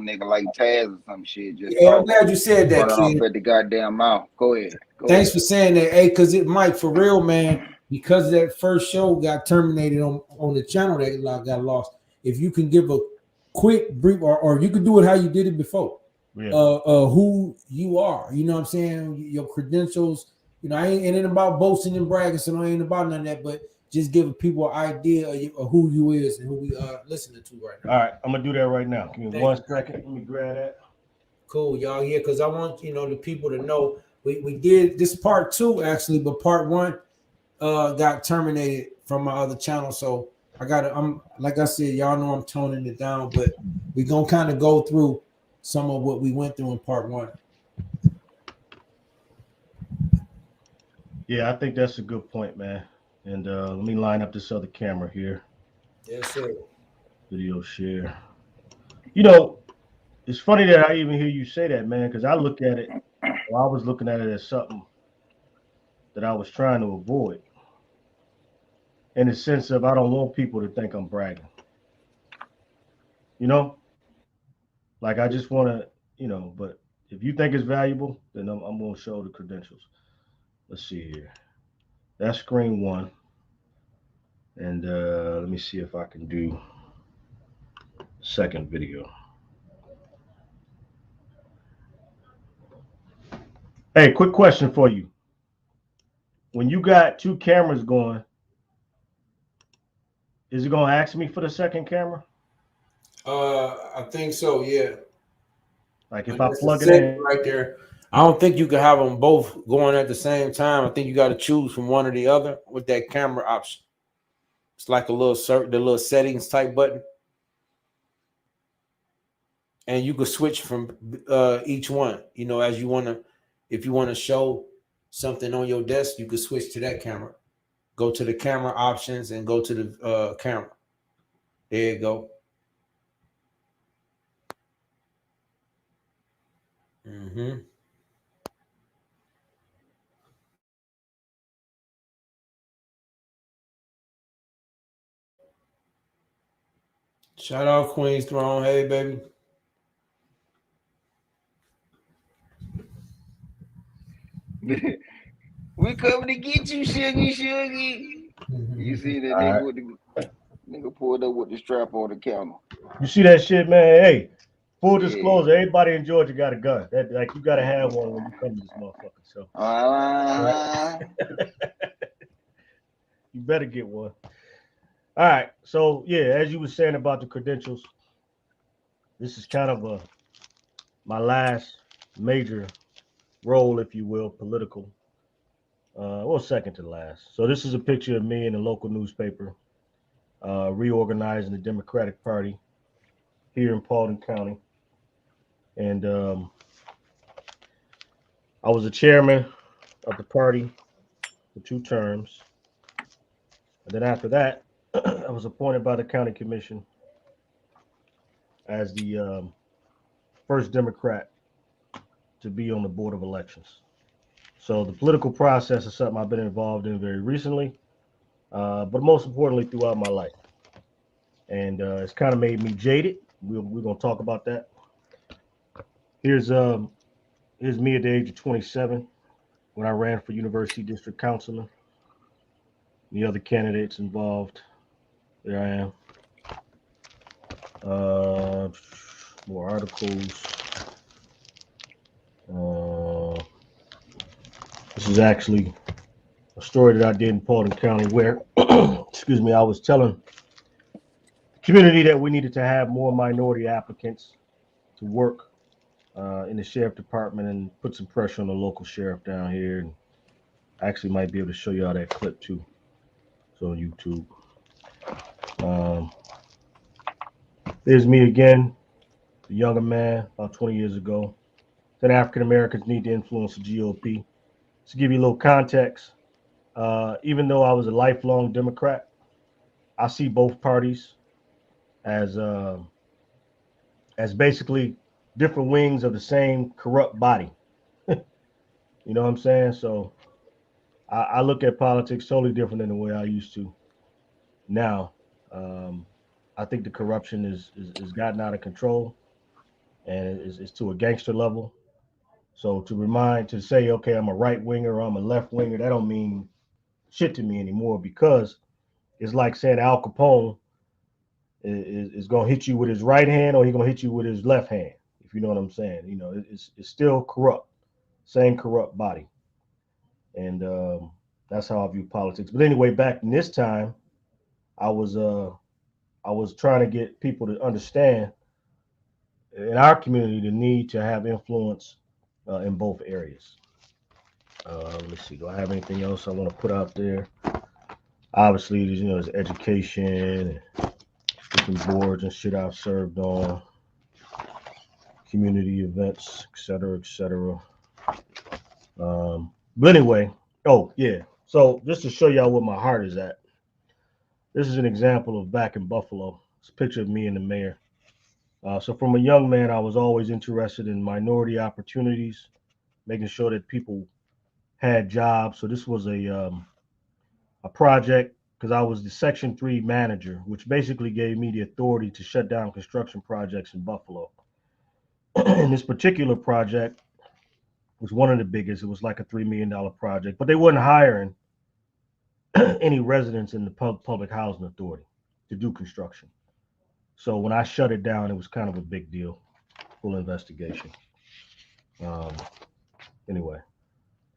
nigga like Taz or some shit. Just Yeah, I'm talking, glad you said that, running off kid. at the goddamn mouth. Go ahead. Go Thanks ahead. for saying that. Hey, because it Mike, for real, man, because that first show got terminated on the channel that got lost. If you can give a quick brief, or you could do it how you did it before. Yeah. Who you are, you know what I'm saying? Your credentials, I ain't about boasting and bragging, so I ain't about none of that, but just giving people an idea of who you is and who we are listening to right now. All right, I'm gonna do that right now. Give me Thank one you. second. Let me grab that. Cool, y'all. Yeah, because I want the people to know we did this part 2 actually, but part 1 got terminated from my other channel. So I'm like I said, y'all know I'm toning it down, but we're gonna kind of go through some of what we went through in part 1. Yeah, I think that's a good point, man. And let me line up this other camera here. Yes, sir. Video share. You know, it's funny that I even hear you say that, man, because I look at it, or I was looking at it as something that I was trying to avoid, in the sense of I don't want people to think I'm bragging. You know, like I just want to, but if you think it's valuable, then I'm going to show the credentials. Let's see here. That's screen 1. And let me see if I can do second video. Hey, quick question for you. When you got 2 cameras going, is it going to ask me for the second camera? I think so. Yeah. Like if And I that's the plug it setting in? right there. I don't think you can have them both going at the same time. I think you got to choose from one or the other with that camera option. It's like a little the little settings type button, and you could switch from each one. As you want to, if you want to show something on your desk, you could switch to that camera. Go to the camera options and go to the camera. There you go. Mm-hmm. Shout out Queen's Throne. Hey, baby. We coming to get you, Shuggy. You see that All nigga right. with the nigga pulled up with the strap on the counter. You see that shit, man? Hey, full Yeah. disclosure, everybody in Georgia got a gun. That like you got to have one when you come to this motherfucker. So, right? Uh, You better get one. All right. So yeah, as you were saying about the credentials, this is kind of my last major role, if you will, political. Well, second to last. So this is a picture of me in a local newspaper, reorganizing the Democratic Party here in Paulding County, and I was the chairman of the party for 2 terms. And then after that, I was appointed by the county commission as the first Democrat to be on the board of elections. So the political process is something I've been involved in very recently, but most importantly throughout my life. And it's kind of made me jaded. We're going to talk about that. Here's me at the age of 27 when I ran for university district councilman. The other candidates involved. There I am. More articles. This is actually a story that I did in Paulding County where, excuse me, I was telling the community that we needed to have more minority applicants to work in the sheriff department and put some pressure on the local sheriff down here. And I actually might be able to show y'all that clip too. It's on YouTube. There's me again, a younger man, about 20 years ago. Said African Americans need to influence the GOP. To give you a little context, even though I was a lifelong Democrat, I see both parties as basically different wings of the same corrupt body. You know what I'm saying? So I look at politics totally different than the way I used to. Now, I think the corruption is gotten out of control. and it's to a gangster level. So to say, okay, I'm a right winger or I'm a left winger, that don't mean shit to me anymore, because it's like saying Al Capone is going to hit you with his right hand or he's going to hit you with his left hand, if you know what I'm saying. You know, it's still corrupt, same corrupt body. And that's how I view politics. But anyway, back in this time, I was trying to get people to understand in our community the need to have influence in both areas. Let's see. Do I have anything else I want to put out there? Obviously, there's education, and different boards and shit I've served on, community events, etc., etc. But anyway, oh yeah. So just to show y'all where my heart is at, this is an example of back in Buffalo. It's a picture of me and the mayor. So from a young man, I was always interested in minority opportunities, making sure that people had jobs. So this was a project because I was the Section 3 manager, which basically gave me the authority to shut down construction projects in Buffalo. And this particular project was one of the biggest. It was like a $3 million project, but they wasn't hiring any residents in the public housing authority to do construction. So when I shut it down, it was kind of a big deal, full investigation. Anyway,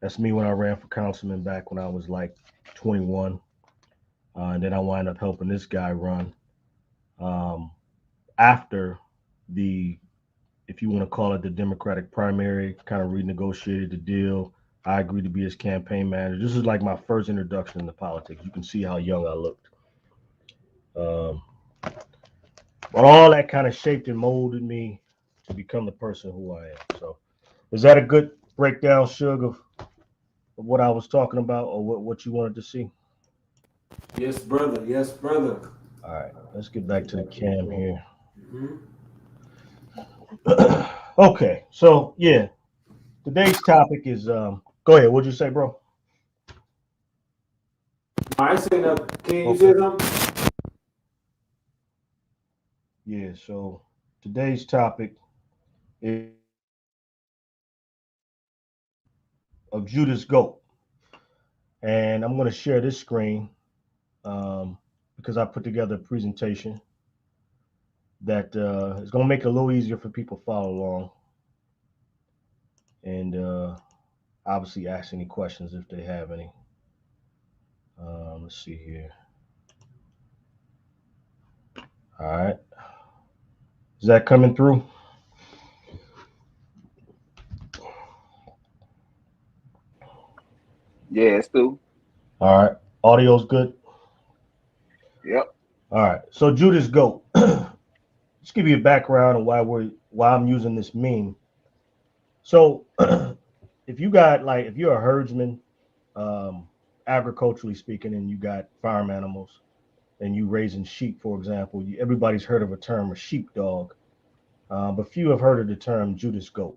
that's me when I ran for councilman back when I was like 21. And then I wound up helping this guy run after the, if you want to call it the Democratic primary, kind of renegotiated the deal. I agreed to be his campaign manager. This is like my first introduction into politics. You can see how young I looked. But all that kind of shaped and molded me to become the person who I am. So is that a good breakdown, Suge, of what I was talking about, or what you wanted to see? Yes, brother. Yes, brother. All right, let's get back to the cam here. Mm-hmm. Okay, so yeah, today's topic is go ahead. What'd you say, bro? I say nothing. Can you say something? Yeah, so today's topic is of Judas Goat, and I'm going to share this screen because I put together a presentation that is going to make it a little easier for people to follow along, and obviously ask any questions if they have any. Let's see here. All right, is that coming through? Yeah, it's through. All right, audio's good. Yep. All right, so Judas Goat. Let's give you a background on why I'm using this meme. So if you're a herdsman, agriculturally speaking, and you got farm animals, and you raising sheep, for example, everybody's heard of a term, a sheepdog, but few have heard of the term Judas Goat.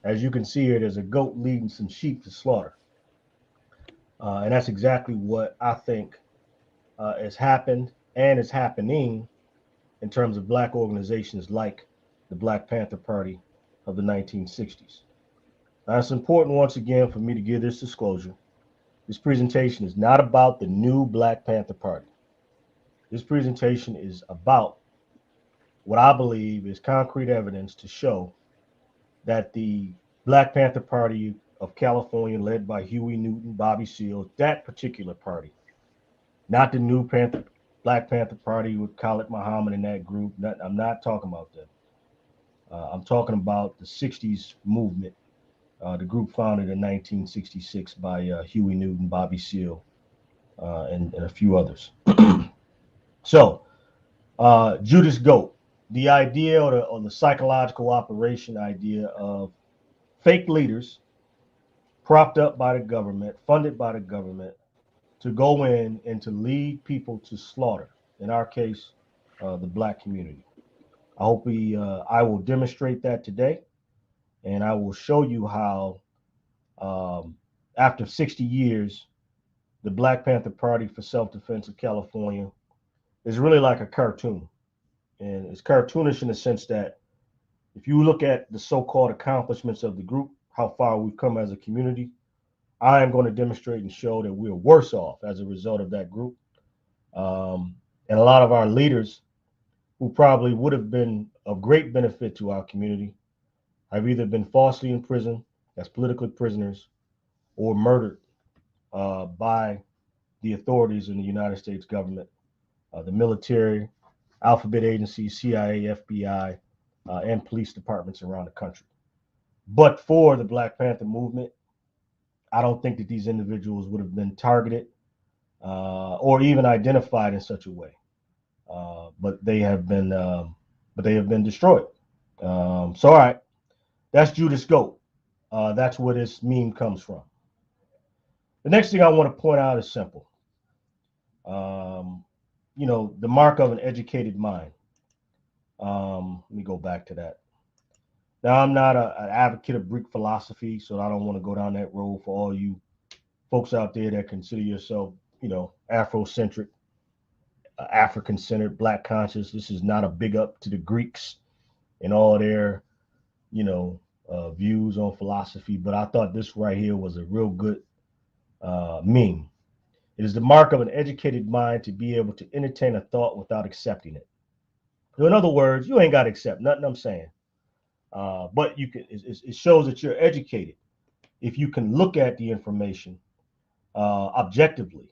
As you can see here, there's a goat leading some sheep to slaughter, and that's exactly what I think has happened and is happening in terms of black organizations like the Black Panther Party of the 1960s. Now, it's important once again for me to give this disclosure. This presentation is not about the new Black Panther Party. This presentation is about what I believe is concrete evidence to show that the Black Panther Party of California, led by Huey Newton, Bobby Seale, that particular party, not the new Black Panther Party with Khalid Muhammad and that group. I'm not talking about them. I'm talking about the 60s movement, the group founded in 1966 by Huey Newton, Bobby Seale, and a few others. So, Judas Goat, the idea or the psychological operation idea of fake leaders propped up by the government, funded by the government, to go in and to lead people to slaughter. In our case, the black community. I will demonstrate that today, and I will show you how, after 60 years, the Black Panther Party for Self-Defense of California is really like a cartoon, and it's cartoonish in the sense that If you look at the so-called accomplishments of the group, how far we've come as a community, I am going to demonstrate and show that we're worse off as a result of that group. And a lot of our leaders who probably would have been of great benefit to our community have either been falsely imprisoned as political prisoners or murdered by the authorities in the United States government, the military, alphabet agencies, CIA, FBI, and police departments around the country. But for the Black Panther movement, I don't think that these individuals would have been targeted or even identified in such a way. But they have been destroyed. All right, that's Judas Goat. That's where this meme comes from. The next thing I want to point out is simple. The mark of an educated mind. Let me go back to that. Now, I'm not an advocate of Greek philosophy, so I don't want to go down that road for all you folks out there that consider yourself, Afrocentric, African-centered, Black conscious. This is not a big up to the Greeks and all their, views on philosophy, but I thought this right here was a real good meme. It is the mark of an educated mind to be able to entertain a thought without accepting it. So in other words, you ain't got to accept nothing I'm saying. But you can. It shows that you're educated if you can look at the information objectively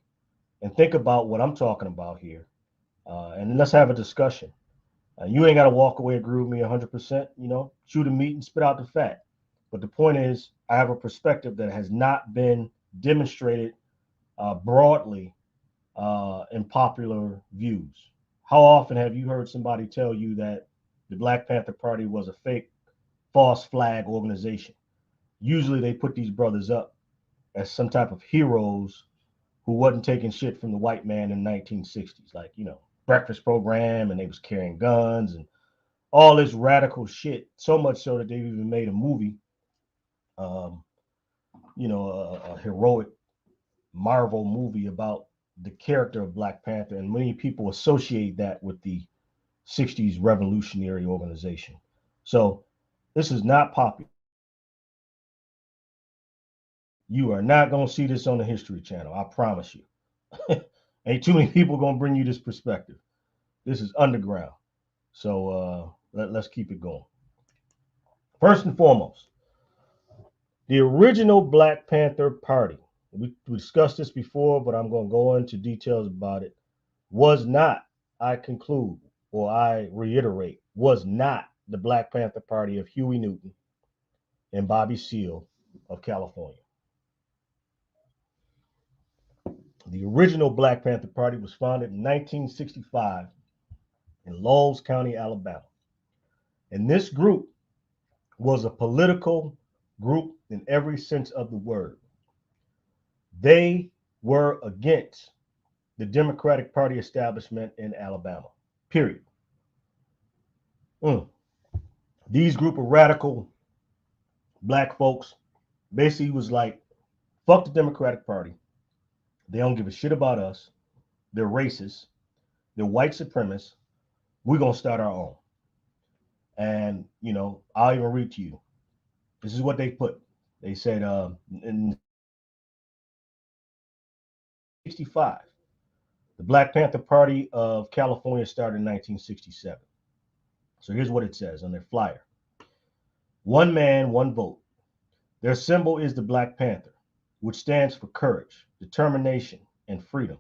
and think about what I'm talking about here, and let's have a discussion. You ain't got to walk away agree with me 100%. Chew the meat and spit out the fat. But the point is, I have a perspective that has not been demonstrated broadly in popular views. How often have you heard somebody tell you that the Black Panther Party was a fake, false flag organization? Usually they put these brothers up as some type of heroes who wasn't taking shit from the white man in the 1960s, like, breakfast program, and they was carrying guns and all this radical shit, so much so that they've even made a movie, a heroic Marvel movie about the character of Black Panther, and many people associate that with the 60s revolutionary organization. So this is not popular. You are not going to see this on the History Channel, I promise you. Ain't too many people going to bring you this perspective. This is underground. So let's keep it going. First and foremost, the original Black Panther Party, we discussed this before, but I'm going to go into details about it, was not, I conclude, or I reiterate, was not the Black Panther Party of Huey Newton and Bobby Seale of California. The original Black Panther Party was founded in 1965 in Lowell County, Alabama. And this group was a political group in every sense of the word. They were against the Democratic Party establishment in Alabama, period. These group of radical Black folks basically was like, fuck the Democratic Party. They don't give a shit about us. They're racist. They're white supremacists. We're going to start our own. And, I'll even read to you. This is what they put. They said in 1965, the Black Panther Party of California started in 1967. So here's what it says on their flyer. One man, one vote. Their symbol is the Black Panther, which stands for courage, determination, and freedom.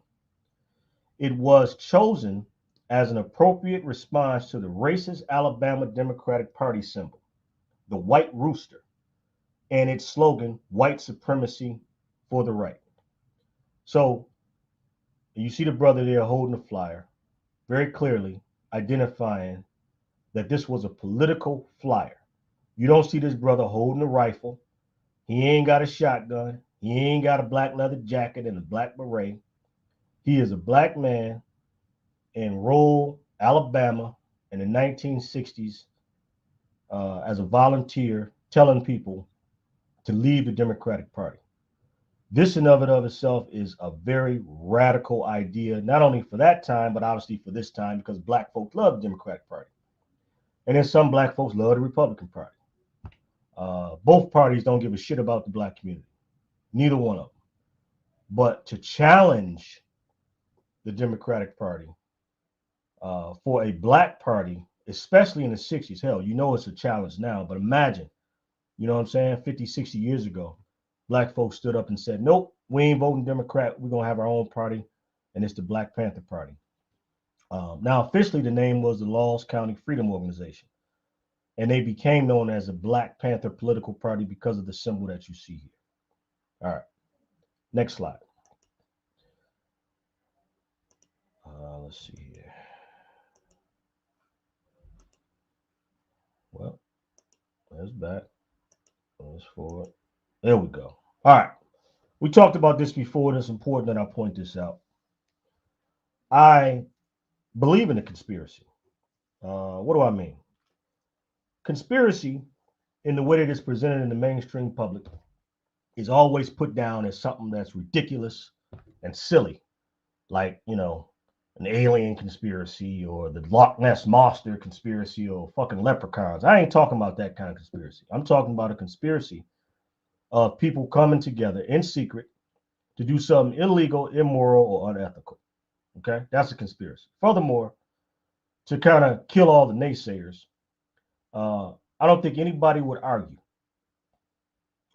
It was chosen as an appropriate response to the racist Alabama Democratic Party symbol, the white rooster, and its slogan, white supremacy for the right. So you see the brother there holding the flyer, very clearly identifying that this was a political flyer. You don't see this brother holding a rifle. He ain't got a shotgun. He ain't got a black leather jacket and a black beret. He is a black man in rural Alabama in the 1960s as a volunteer telling people to leave the Democratic Party. This in of itself is a very radical idea, not only for that time, but obviously for this time, because Black folks love the Democratic Party. And then some black folks love the Republican Party. Both parties don't give a shit about the black community. Neither one of them. But to challenge the Democratic Party for a black party, especially in the 60s, hell, you know it's a challenge now, but imagine, you know what I'm saying, 50, 60 years ago, black folks stood up and said, nope, we ain't voting Democrat. We're going to have our own party, and it's the Black Panther Party. Now, officially, the name was the Laws County Freedom Organization, and they became known as the Black Panther Political Party because of the symbol that you see here. All right, next slide. Let's see here. Well, there's back. There's forward. There we go. All right. We talked about this before, and it's important that I point this out. I believe in a conspiracy. What do I mean? Conspiracy, in the way that it's presented in the mainstream public, is always put down as something that's ridiculous and silly, like, you know, an alien conspiracy or the Loch Ness Monster conspiracy or fucking leprechauns. I ain't talking about that kind of conspiracy. I'm talking about a conspiracy of people coming together in secret to do something illegal, immoral, or unethical. Okay, that's a conspiracy. Furthermore, to kind of kill all the naysayers, I don't think anybody would argue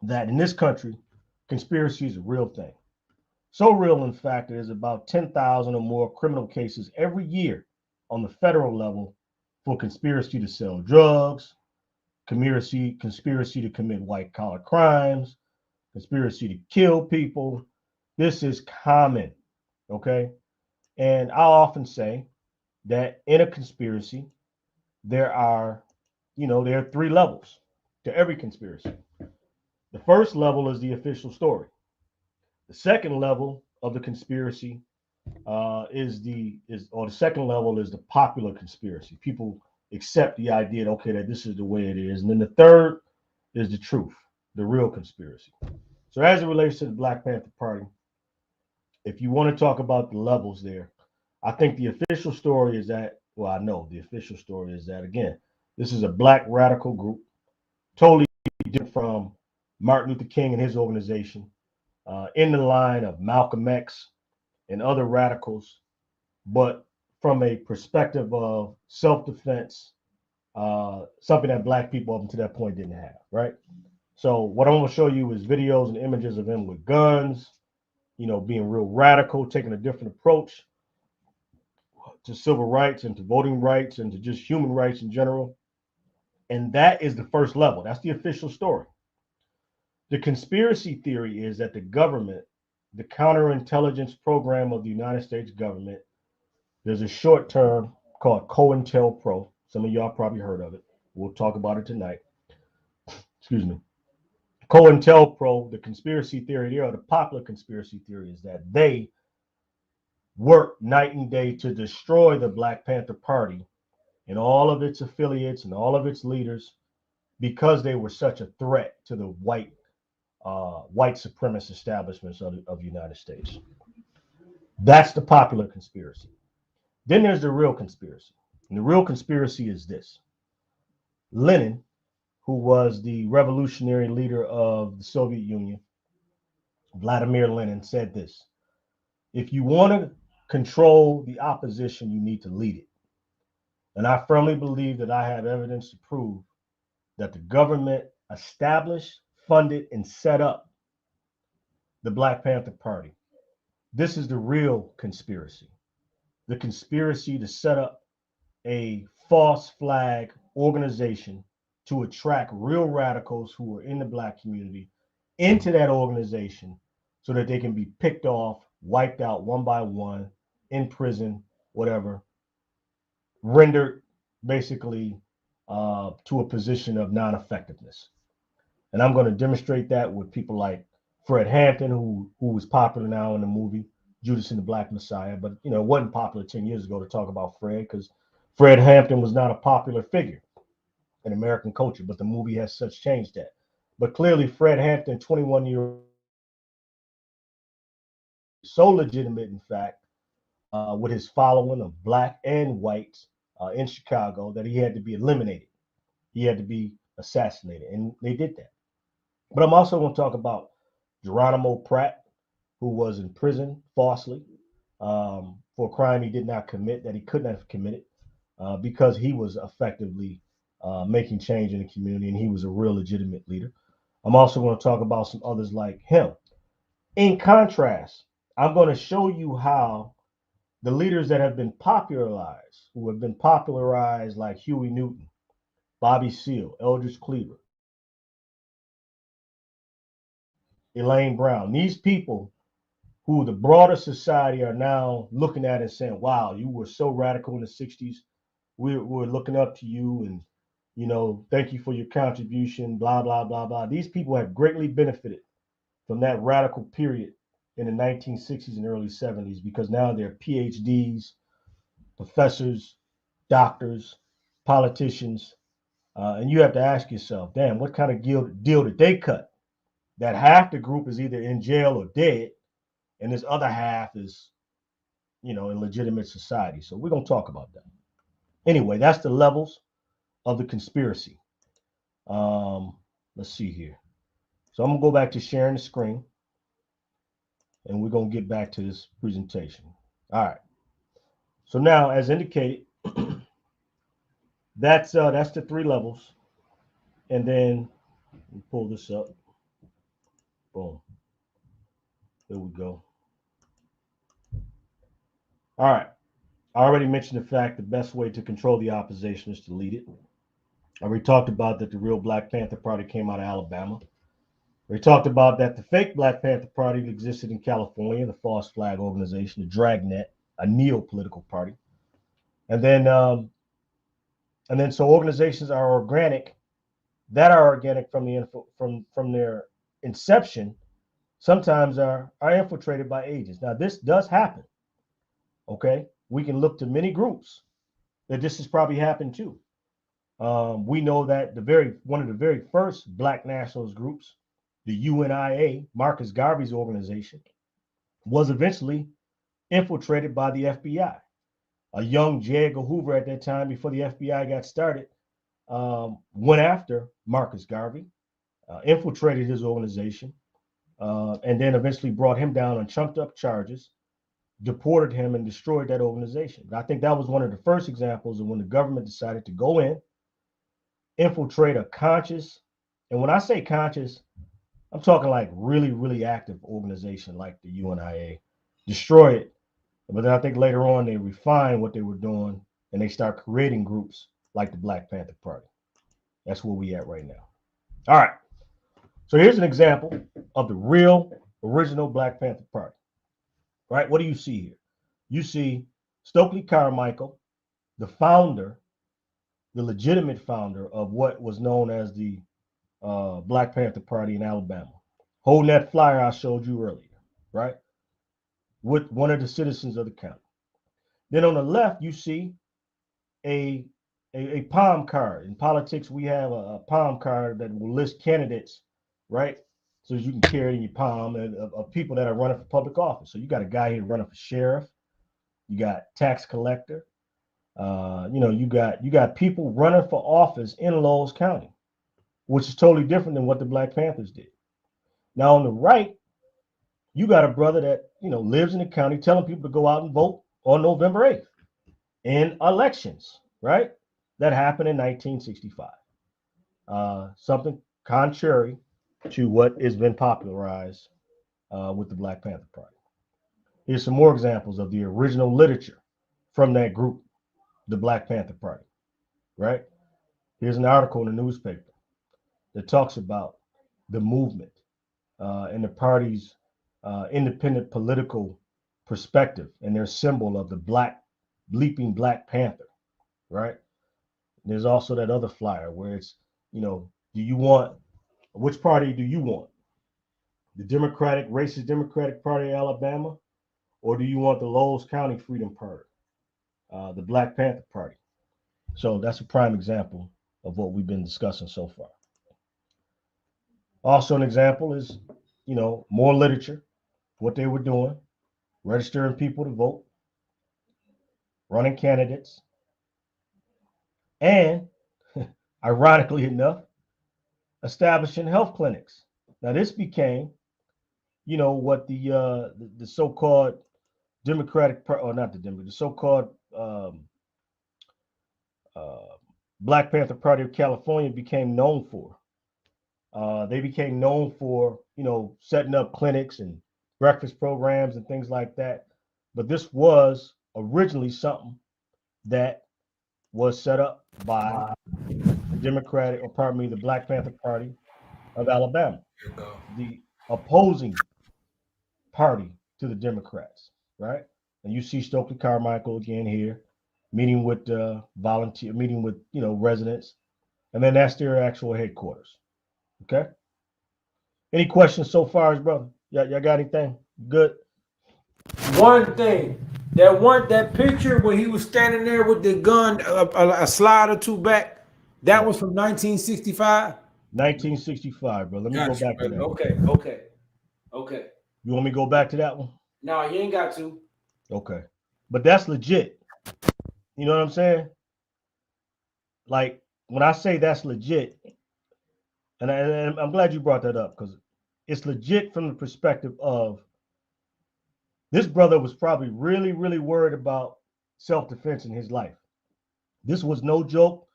that in this country, conspiracy is a real thing. So real, in fact, there's about 10,000 or more criminal cases every year on the federal level for conspiracy to sell drugs, conspiracy to commit white-collar crimes, conspiracy to kill people. This is common, okay? And I often say that in a conspiracy, there are three levels to every conspiracy. The first level is the official story. The second level of the conspiracy the second level is the popular conspiracy. People accept the idea that, okay, that this is the way it is. And then the third is the truth, the real conspiracy. So as it relates to the Black Panther Party, if you want to talk about the levels there, I think the official story is that, well, I know the official story is that, again, this is a black radical group, totally different from Martin Luther King and his organization, in the line of Malcolm X and other radicals, but from a perspective of self-defense, something that black people up until that point didn't have, right? So what I'm going to show you is videos and images of them with guns, you know, being real radical, taking a different approach to civil rights and to voting rights and to just human rights in general. And that is the first level. That's the official story. The conspiracy theory is that the government, the Counterintelligence Program of the United States government, there's a short term called COINTELPRO. Some of y'all probably heard of it. We'll talk about it tonight. Excuse me. COINTELPRO, the conspiracy theory there, or the popular conspiracy theory, is that they work night and day to destroy the Black Panther Party and all of its affiliates and all of its leaders because they were such a threat to the white supremacist establishments of the United States. That's the popular conspiracy. Then there's the real conspiracy. And the real conspiracy is this. Lenin, who was the revolutionary leader of the Soviet Union, Vladimir Lenin, said this: if you want to control the opposition, you need to lead it. And I firmly believe that I have evidence to prove that the government established, funded, and set up the Black Panther Party. This is the real conspiracy. The conspiracy to set up a false flag organization to attract real radicals who are in the black community into that organization so that they can be picked off, wiped out one by one, in prison, whatever, rendered basically to a position of non-effectiveness. And I'm going to demonstrate that with people like Fred Hampton, who was popular now in the movie Judas and the Black Messiah, but you know, it wasn't popular 10 years ago to talk about Fred because Fred Hampton was not a popular figure in American culture, but the movie has such changed that. But clearly, Fred Hampton, 21-year-old, so legitimate, in fact, with his following of black and whites, in Chicago that he had to be eliminated. He had to be assassinated, and they did that. But I'm also going to talk about Geronimo Pratt, who was in prison falsely for a crime he did not commit, that he could not have committed, because he was effectively making change in the community, and he was a real legitimate leader. I'm also going to talk about some others like him. In contrast, I'm going to show you how the leaders that have been popularized, like Huey Newton, Bobby Seale, Eldridge Cleaver, Elaine Brown, these people who the broader society are now looking at and saying, wow, you were so radical in the 60s. We're looking up to you, and, you know, thank you for your contribution, blah, blah, blah, blah. These people have greatly benefited from that radical period in the 1960s and early 70s, because now they're PhDs, professors, doctors, politicians, and you have to ask yourself, damn, what kind of deal did they cut? That half the group is either in jail or dead, and this other half is, you know, in legitimate society. So we're going to talk about that. Anyway, that's the levels of the conspiracy. Let's see here. So I'm going to go back to sharing the screen, and we're going to get back to this presentation. All right. So now, as indicated, that's the three levels. And then we pull this up. Boom. There we go. All right. I already mentioned the fact the best way to control the opposition is to lead it. I already talked about that the real Black Panther Party came out of Alabama. We talked about that the fake Black Panther Party existed in California, the false flag organization, the Dragnet, a neo-political party. And then so organizations are organic, from their inception, sometimes are infiltrated by agents. Now, this does happen. Okay, we can look to many groups that this has probably happened to. We know that one of the very first Black nationalist groups, the UNIA, Marcus Garvey's organization, was eventually infiltrated by the FBI. A young J. Edgar Hoover at that time, before the FBI got started, went after Marcus Garvey, infiltrated his organization, and then eventually brought him down on chunked up charges, deported him, and destroyed that organization. I think that was one of the first examples of when the government decided to go in, infiltrate a conscious, and when I say conscious, I'm talking like really, really active organization like the UNIA, destroy it. But then I think later on they refined what they were doing, and they start creating groups like the Black Panther Party. That's where we at right now. All right. So here's an example of the real original Black Panther Party. Right? What do you see here? You see Stokely Carmichael, the founder, the legitimate founder of what was known as the Black Panther Party in Alabama, holding that flyer I showed you earlier, right? With one of the citizens of the county. Then on the left, you see a palm card. In politics, we have a palm card that will list candidates, right? So you can carry it in your palm of people that are running for public office. So you got a guy here running for sheriff. You got tax collector. You got people running for office in Lowell County, which is totally different than what the Black Panthers did. Now on the right, you got a brother that lives in the county telling people to go out and vote on November 8th in elections, right? That happened in 1965. Something contrary to what has been popularized with the Black Panther Party. Here's some more examples of the original literature from that group, the Black Panther Party, right? Here's an article in the newspaper that talks about the movement and the party's independent political perspective and their symbol of the bleeping Black Panther, right? And there's also that other flyer where it's, which party do you want? The racist Democratic Party of Alabama, or do you want the Lowell County Freedom Party, the Black Panther Party? So that's a prime example of what we've been discussing so far. Also, an example is, more literature, what they were doing, registering people to vote, running candidates, and ironically enough, establishing health clinics. Now this became, what the so-called Democratic, or not the Democratic, the so-called uh, Black Panther Party of California became known for. They became known for, setting up clinics and breakfast programs and things like that. But this was originally something that was set up by the Democratic, or pardon me, the Black Panther Party of Alabama, the opposing party to the Democrats, right? And you see Stokely Carmichael again here, meeting with meeting with residents, and then that's their actual headquarters. Okay. Any questions so far, brother? Y'all got anything? Good. One thing, that picture where he was standing there with the gun, a slide or two back, that was from 1965. 1965, bro. Let me go back to that. Okay. You want me to go back to that one? No, you ain't got to. Okay. But that's legit. You know what I'm saying? Like, when I say that's legit, and I'm glad you brought that up, because it's legit from the perspective of this brother was probably really, really worried about self-defense in his life. This was no joke.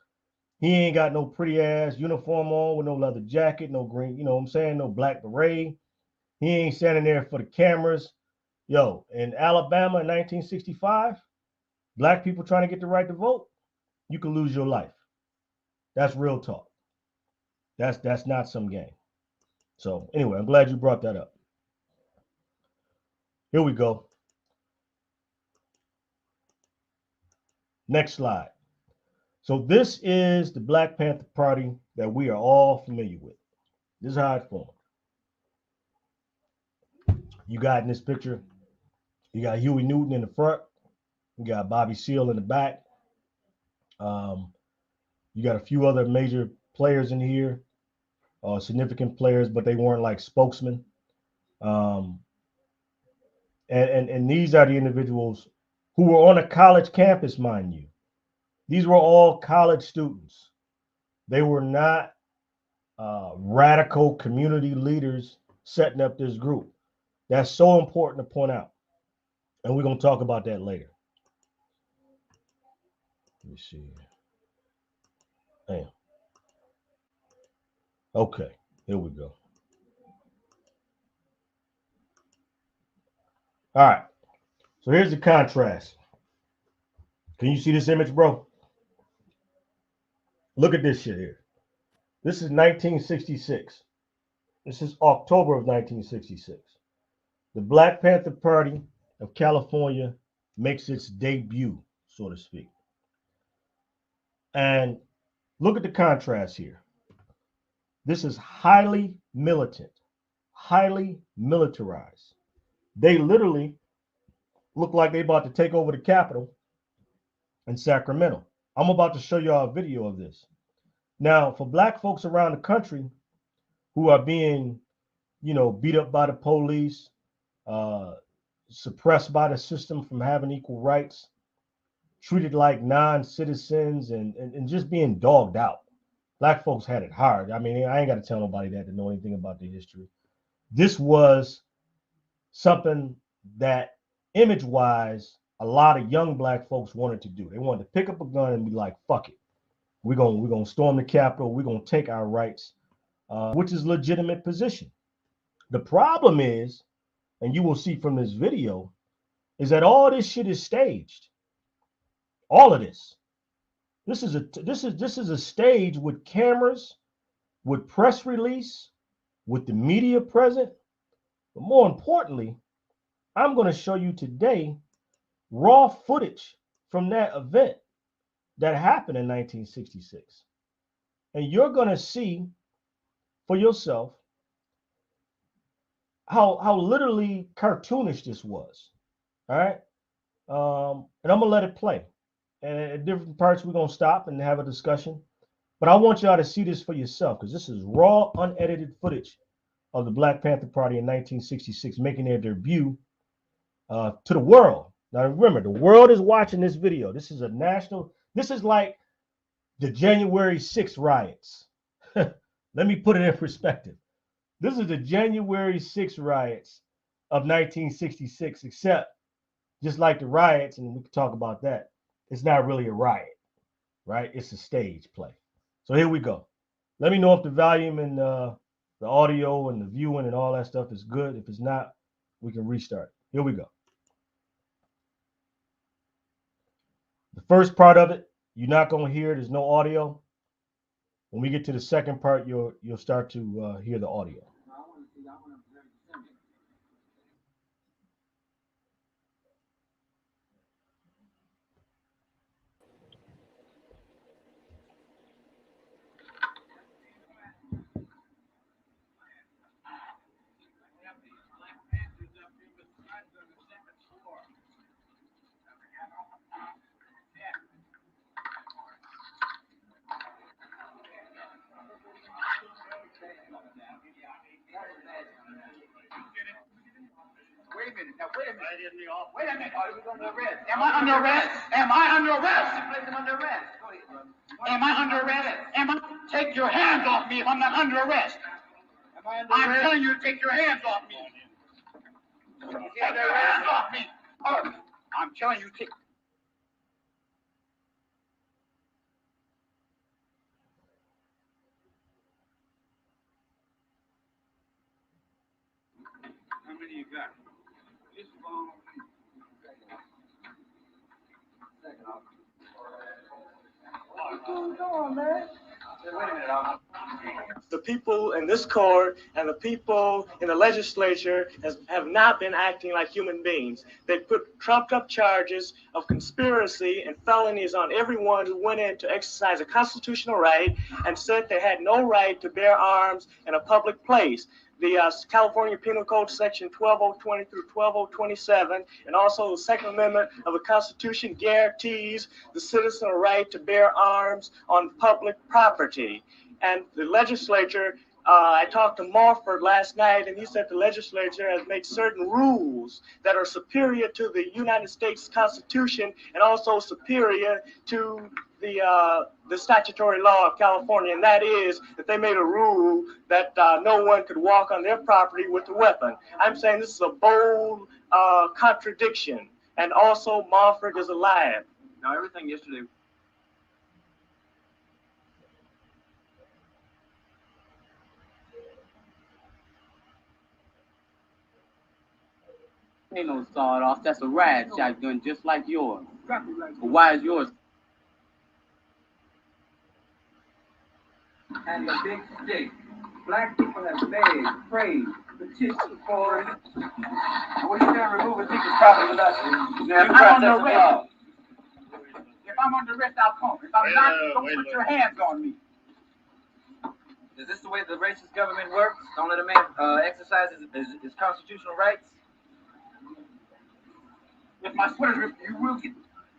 He ain't got no pretty ass uniform on with no leather jacket, no green, you know what I'm saying, no black beret. He ain't standing there for the cameras. Yo, in Alabama in 1965, black people trying to get the right to vote, you can lose your life. That's real talk. That's not some game. So anyway, I'm glad you brought that up. Here we go. Next slide. So this is the Black Panther Party that we are all familiar with. This is how it formed. You got in this picture, you got Huey Newton in the front, you got Bobby Seale in the back. You got a few other major players in here, significant players, but they weren't like spokesmen. And these are the individuals who were on a college campus, mind you. These were all college students. They were not radical community leaders setting up this group. That's so important to point out. And we're going to talk about that later. Let me see. Damn. Okay, here we go. All right. So here's the contrast. Can you see this image, bro? Look at this shit here. This is 1966. This is October of 1966. The Black Panther Party of California makes its debut, so to speak. And look at the contrast here. This is highly militant, highly militarized. They literally look like they're about to take over the Capitol in Sacramento. I'm about to show y'all a video of this. Now, for black folks around the country who are being, beat up by the police, suppressed by the system from having equal rights, treated like non-citizens, and just being dogged out. Black folks had it hard. I mean, I ain't got to tell nobody that to know anything about the history. This was something that, image-wise, a lot of young black folks wanted to do. They wanted to pick up a gun and be like, fuck it. We're gonna storm the Capitol. We're gonna take our rights, which is a legitimate position. The problem is, and you will see from this video, is that all this shit is staged. All of this. This is a stage with cameras, with press release, with the media present. But more importantly, I'm going to show you today raw footage from that event that happened in 1966. And you're going to see for yourself how literally cartoonish this was. All right. And I'm going to let it play. And at different parts, we're going to stop and have a discussion. But I want y'all to see this for yourself, because this is raw, unedited footage of the Black Panther Party in 1966 making their debut to the world. Now, remember, the world is watching this video. This is a national, this is like the January 6th riots. Let me put it in perspective. This is the January 6th riots of 1966, except just like the riots, and we can talk about that, it's not really a riot, right? It's a stage play. So here we go. Let me know if the volume and the audio and the viewing and all that stuff is good. If it's not, we can restart. Here we go. The first part of it, you're not going to hear. There's no audio. When we get to the second part, you'll start to hear the audio. Wait a minute. Now, wait a minute. Wait a minute. Are you under arrest? Am I under arrest? Am I under arrest? Place him under arrest. Go ahead, brother. Am I under arrest? Take your hands off me if I'm not under arrest. Am I under arrest? I'm telling you to take your hands off me. Take your hands off me. Oh, I'm telling you to take. How many you got? This phone. What's going on, man? Wait a minute, the people in this court and the people in the legislature have not been acting like human beings. They put trumped up charges of conspiracy and felonies on everyone who went in to exercise a constitutional right and said they had no right to bear arms in a public place. The California Penal Code section 12020 through 12027, and also the Second Amendment of the Constitution guarantees the citizen a right to bear arms on public property. And the legislature, I talked to Morford last night, and he said the legislature has made certain rules that are superior to the United States Constitution and also superior to the statutory law of California, and that is that they made a rule that no one could walk on their property with a weapon. I'm saying this is a bold contradiction, and also Morford is alive. Now, everything yesterday. Ain't no sawed off. That's a rad shotgun, just like yours. But why is yours? And the big stick. Black people have begged, prayed, petitioned for it. What you gonna remove a secret property with us? If I'm under arrest, I'll come. If I'm not, don't put your hands on me. Is this the way the racist government works? Don't let a man exercise his constitutional rights? If my sweater's ripped, you will get.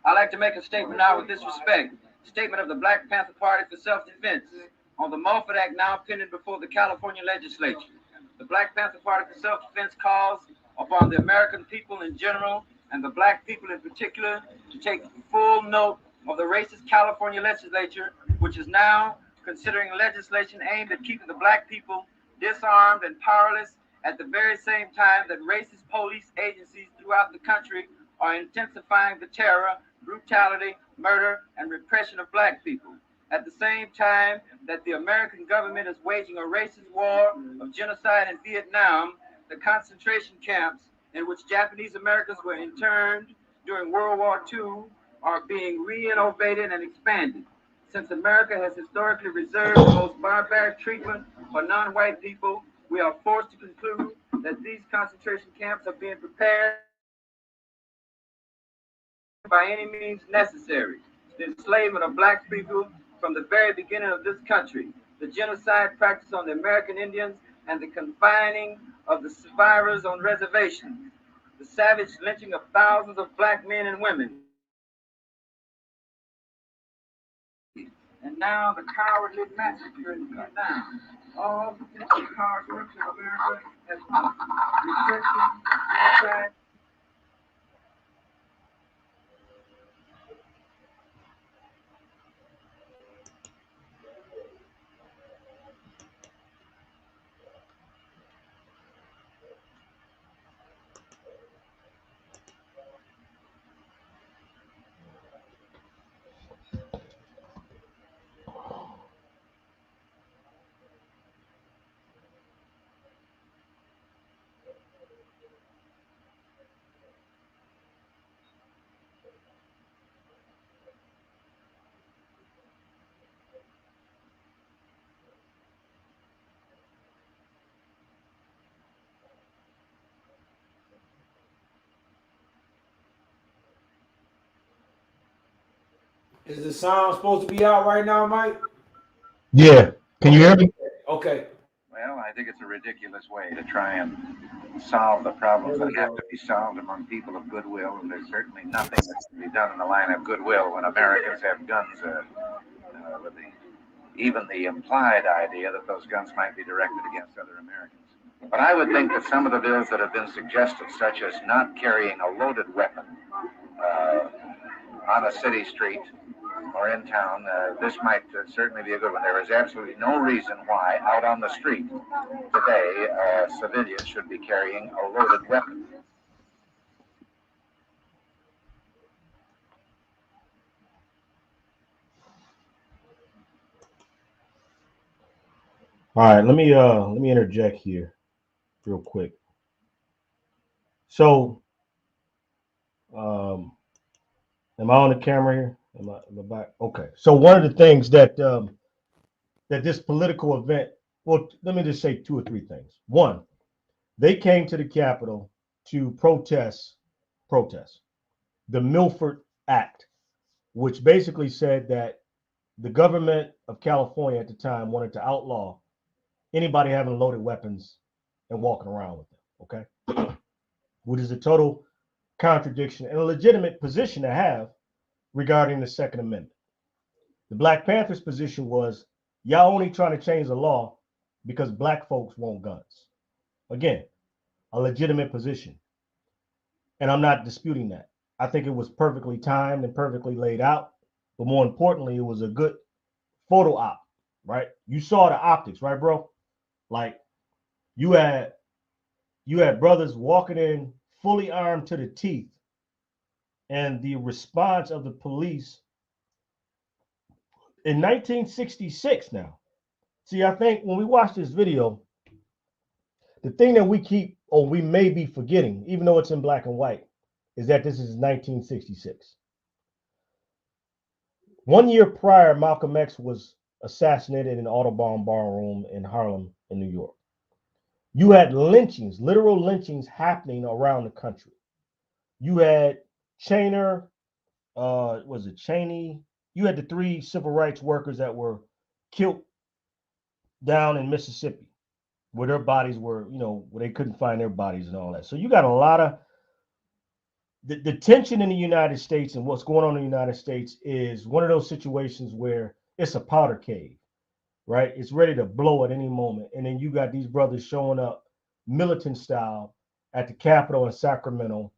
I'd like to make a statement now with this respect. Statement of the Black Panther Party for self-defense on the Mulford Act now pending before the California legislature. The Black Panther Party for self-defense calls upon the American people in general and the black people in particular to take full note of the racist California legislature, which is now considering legislation aimed at keeping the black people disarmed and powerless at the very same time that racist police agencies throughout the country are intensifying the terror, brutality, murder, and repression of black people. At the same time that the American government is waging a racist war of genocide in Vietnam, the concentration camps in which Japanese Americans were interned during World War II are being renovated and expanded. Since America has historically reserved the most barbaric treatment for non-white people, we are forced to conclude that these concentration camps are being prepared by any means necessary. The enslavement of black people from the very beginning of this country, the genocide practiced on the American Indians, and the confining of the survivors on reservations, the savage lynching of thousands of black men and women, and now the cowardly massacre in Vietnam. All the hard works of America has repression, genocide. Is the sound supposed to be out right now, Mike? Yeah. Can you hear me? Okay. Well, I think it's a ridiculous way to try and solve the problems that have to be solved among people of goodwill, and there's certainly nothing that can be done in the line of goodwill when Americans have guns with even the implied idea that those guns might be directed against other Americans. But I would think that some of the bills that have been suggested, such as not carrying a loaded weapon on a city street or in town, this might certainly be a good one. There is absolutely no reason why out on the street today civilians should be carrying a loaded weapon. All right, let me interject here real quick. So, am I on the camera here? Am I back? Okay. So one of the things that that this political event, well, let me just say 2 or 3 things. One, they came to the Capitol to protest the Milford Act, which basically said that the government of California at the time wanted to outlaw anybody having loaded weapons and walking around with them. Okay, which is a total contradiction and a legitimate position to have regarding the Second Amendment. The Black Panthers' position was, y'all only trying to change the law because black folks want guns. Again, a legitimate position. And I'm not disputing that. I think it was perfectly timed and perfectly laid out. But more importantly, it was a good photo op, right? You saw the optics, right, bro? Like you had brothers walking in fully armed to the teeth, and the response of the police in 1966 now. See, I think when we watch this video, the thing that we keep or we may be forgetting, even though it's in black and white, is that this is 1966. 1 year prior, Malcolm X was assassinated in an Audubon ballroom in Harlem, in New York. You had lynchings, literal lynchings happening around the country. You had Chainer, was it Cheney? You had the 3 civil rights workers that were killed down in Mississippi, where their bodies were, where they couldn't find their bodies and all that. So you got a lot of the tension in the United States and what's going on in the United States is one of those situations where it's a powder cave, right? It's ready to blow at any moment. And then you got these brothers showing up militant style at the Capitol in Sacramento,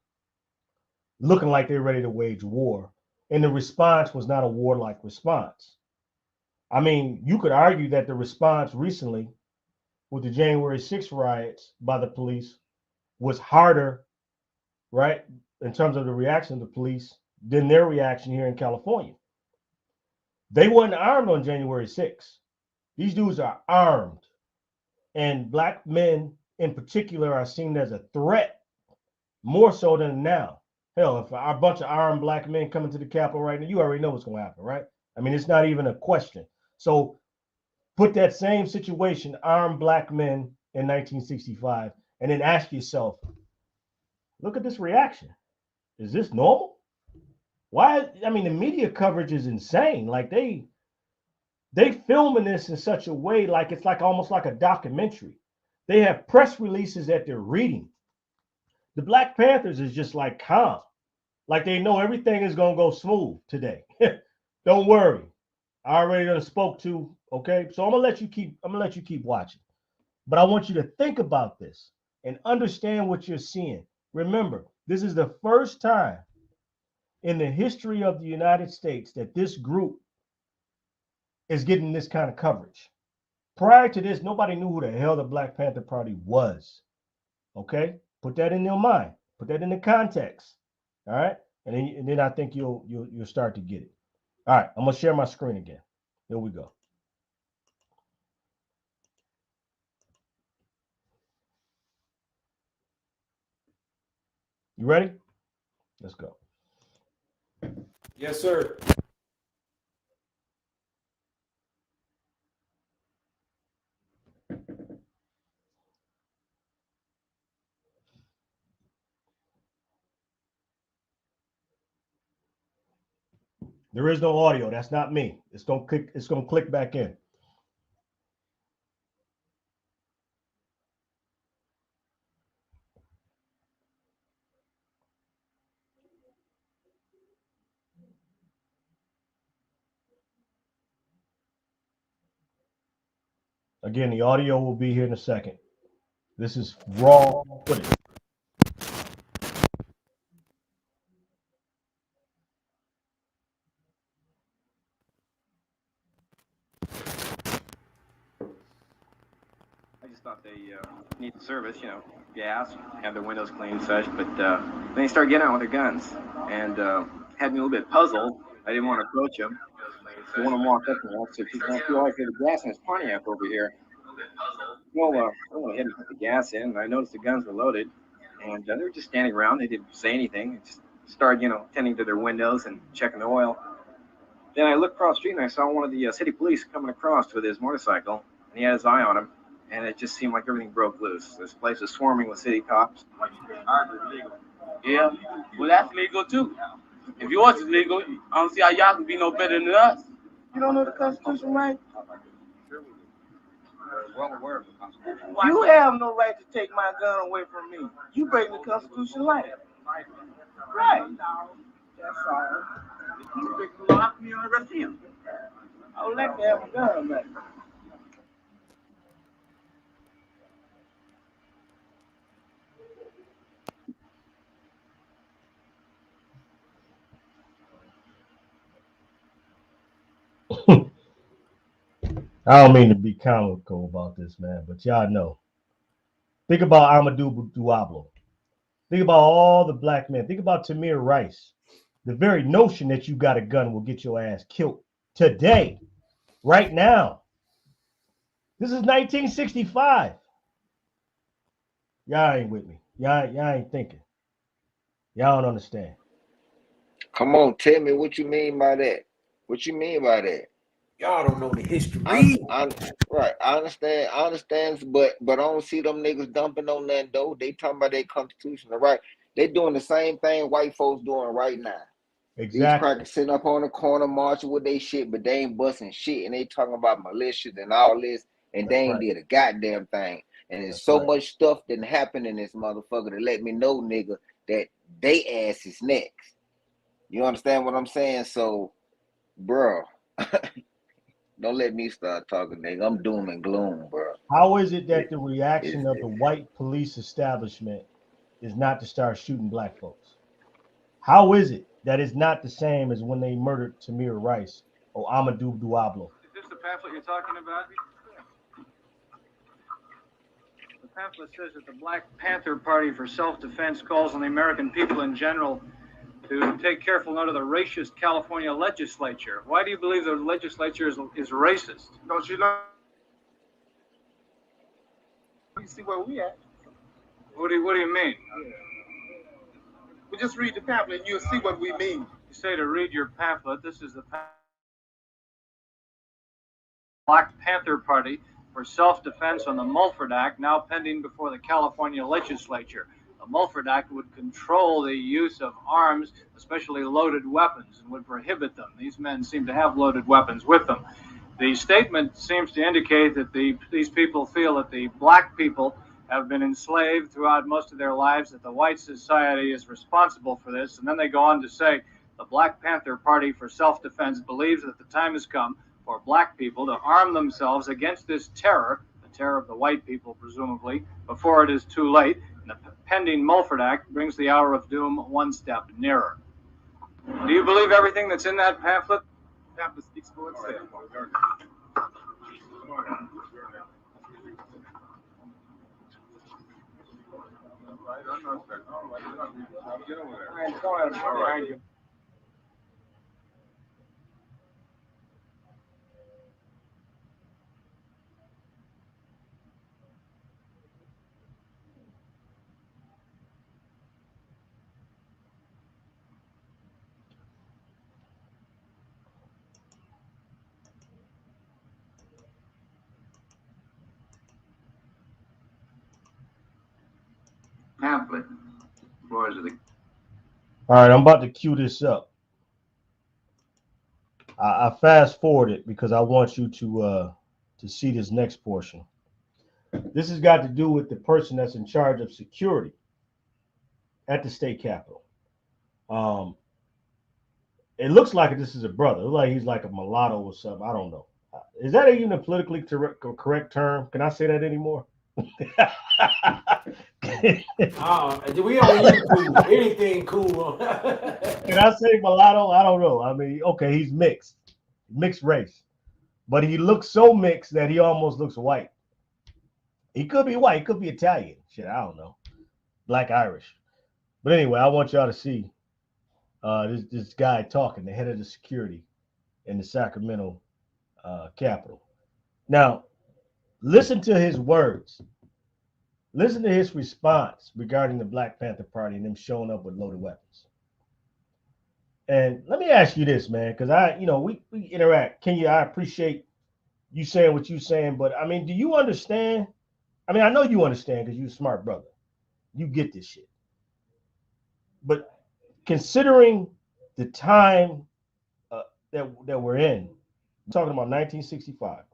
looking like they're ready to wage war. And the response was not a warlike response. I mean, you could argue that the response recently with the January 6th riots by the police was harder, right, in terms of the reaction of the police than their reaction here in California. They weren't armed on January 6th. These dudes are armed. And black men in particular are seen as a threat more so than now. Hell, if a bunch of armed black men come into the Capitol right now, you already know what's going to happen, right? I mean, it's not even a question. So put that same situation, armed black men in 1965, and then ask yourself, look at this reaction. Is this normal? Why? I mean, the media coverage is insane. Like they filming this in such a way like it's like almost like a documentary. They have press releases that they're reading. The Black Panthers is just like calm, like they know everything is gonna go smooth today. Don't worry, I already done spoke to. Okay, so I'm gonna let you keep watching, but I want you to think about this and understand what you're seeing. Remember, this is the first time in the history of the United States that this group is getting this kind of coverage. Prior to this, nobody knew who the hell the Black Panther Party was. Okay, put that in your mind. Put that in the context. All right, and then I think you'll start to get it. All right, I'm gonna share my screen again. Here we go. You ready? Let's go. Yes, sir. There is no audio. That's not me. It's gonna click. It's gonna click back in. Again, the audio will be here in a second. This is raw footage. I just thought they need the service, you know, gas, have their windows cleaned and such, but then they started getting out with their guns and had me a little bit puzzled. I didn't want to approach them. So one of them walked up and I said, "You always get the gas in this Pontiac over here." Well, I went ahead and put the gas in, and I noticed the guns were loaded, and they were just standing around. They didn't say anything. They just started, you know, tending to their windows and checking the oil. Then I looked across the street and I saw one of the city police coming across with his motorcycle, and he had his eye on him. And it just seemed like everything broke loose. This place is swarming with city cops. Yeah, well, that's legal too. If yours is legal, I don't see how y'all can be no better than us. You don't know the Constitution, right? Well aware of the Constitution. You have no right to take my gun away from me. You break the Constitution like it. Right. That's all. You break the law, me on the rest of him. I would like to have a gun back. I don't mean to be comical about this, man, but y'all know. Think about Amadou Diablo. Think about all the black men. Think about Tamir Rice. The very notion that you got a gun will get your ass killed today, right now. This is 1965. Y'all ain't with me. Y'all ain't thinking. Y'all don't understand. Come on, tell me what you mean by that. What you mean by that? Y'all don't know the history. Right, I understand, but I don't see them niggas dumping on that though. They talking about their constitution, right? They doing the same thing white folks doing right now. Exactly. These crackers sitting up on the corner marching with they shit, but they ain't busting shit, and they talking about militias and all this, and they ain't did a goddamn thing. And there's so much stuff that happened in this motherfucker to let me know, nigga, that they ass is next. You understand what I'm saying? So, bro. Don't let me start talking, nigga. I'm doom and gloom, bro. How is it that the reaction of the white police establishment is not to start shooting black folks? How is it that it's not the same as when they murdered Tamir Rice or Amadou Diablo? Is this the pamphlet you're talking about? The pamphlet says that the Black Panther Party for self-defense calls on the American people in general to take careful note of the racist California legislature. Why do you believe the legislature is racist? Don't you know? You see where we at? What do you mean? We just read the pamphlet and you'll see what we mean. You say to read your pamphlet. This is the Black Panther Party for self-defense on the Mulford Act, now pending before the California legislature. The Mulford Act would control the use of arms, especially loaded weapons, and would prohibit them. These men seem to have loaded weapons with them. The statement seems to indicate that these people feel that the black people have been enslaved throughout most of their lives, that the white society is responsible for this. And then they go on to say the Black Panther Party for self-defense believes that the time has come for black people to arm themselves against this terror, the terror of the white people, presumably, before it is too late. The pending Mulford Act brings the hour of doom one step nearer. Do you believe everything that's in that pamphlet? The pamphlet speaks for itself. Pamphlet. Floors of the. All right, I'm about to cue this up. I fast forwarded because I want you to see this next portion. This has got to do with the person that's in charge of security at the state capitol. It looks like this is a brother. It looks like he's like a mulatto or something. I don't know. Is that even a politically correct term? Can I say that anymore? We on YouTube. Anything cool. Can I say mulatto? I don't know. I mean, okay, he's mixed race, but he looks so mixed that he almost looks white. He could be white, he could be Italian. Shit, I don't know. Black Irish. But anyway, I want y'all to see this guy talking, the head of the security in the Sacramento Capitol. Now, listen to his words. Listen to his response regarding the Black Panther Party and them showing up with loaded weapons. And let me ask you this, man, because we interact. Kenya, I appreciate you saying what you're saying, but I mean, do you understand? I mean, I know you understand because you're a smart brother. You get this shit. But considering the time that we're in, we're talking about 1965.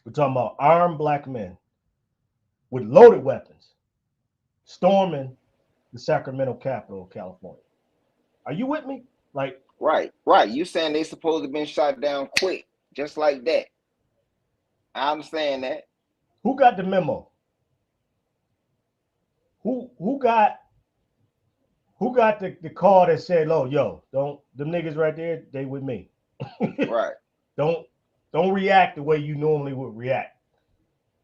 We're talking about armed black men with loaded weapons storming the Sacramento Capitol of California. Are you with me? Like, right. You saying they supposed to have been shot down quick, just like that. I understand that. Who got the memo? Who got the call that said, "Oh, yo, don't them niggas right there, they with me." Right. Don't react the way you normally would react.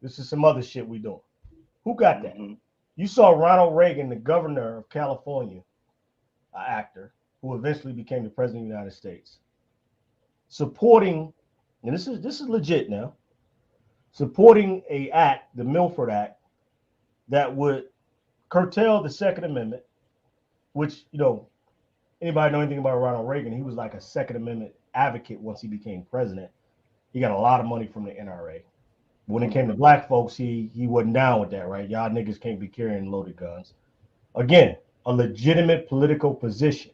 This is some other shit we doing. Who got that? You saw Ronald Reagan, the governor of California, an actor who eventually became the president of the United States, supporting, and this is legit now, supporting a act, the Milford Act, that would curtail the Second Amendment, which, anybody know anything about Ronald Reagan? He was like a Second Amendment advocate once he became president. He got a lot of money from the NRA. When it came to black folks, he wasn't down with that, right? Y'all niggas can't be carrying loaded guns. Again, a legitimate political position.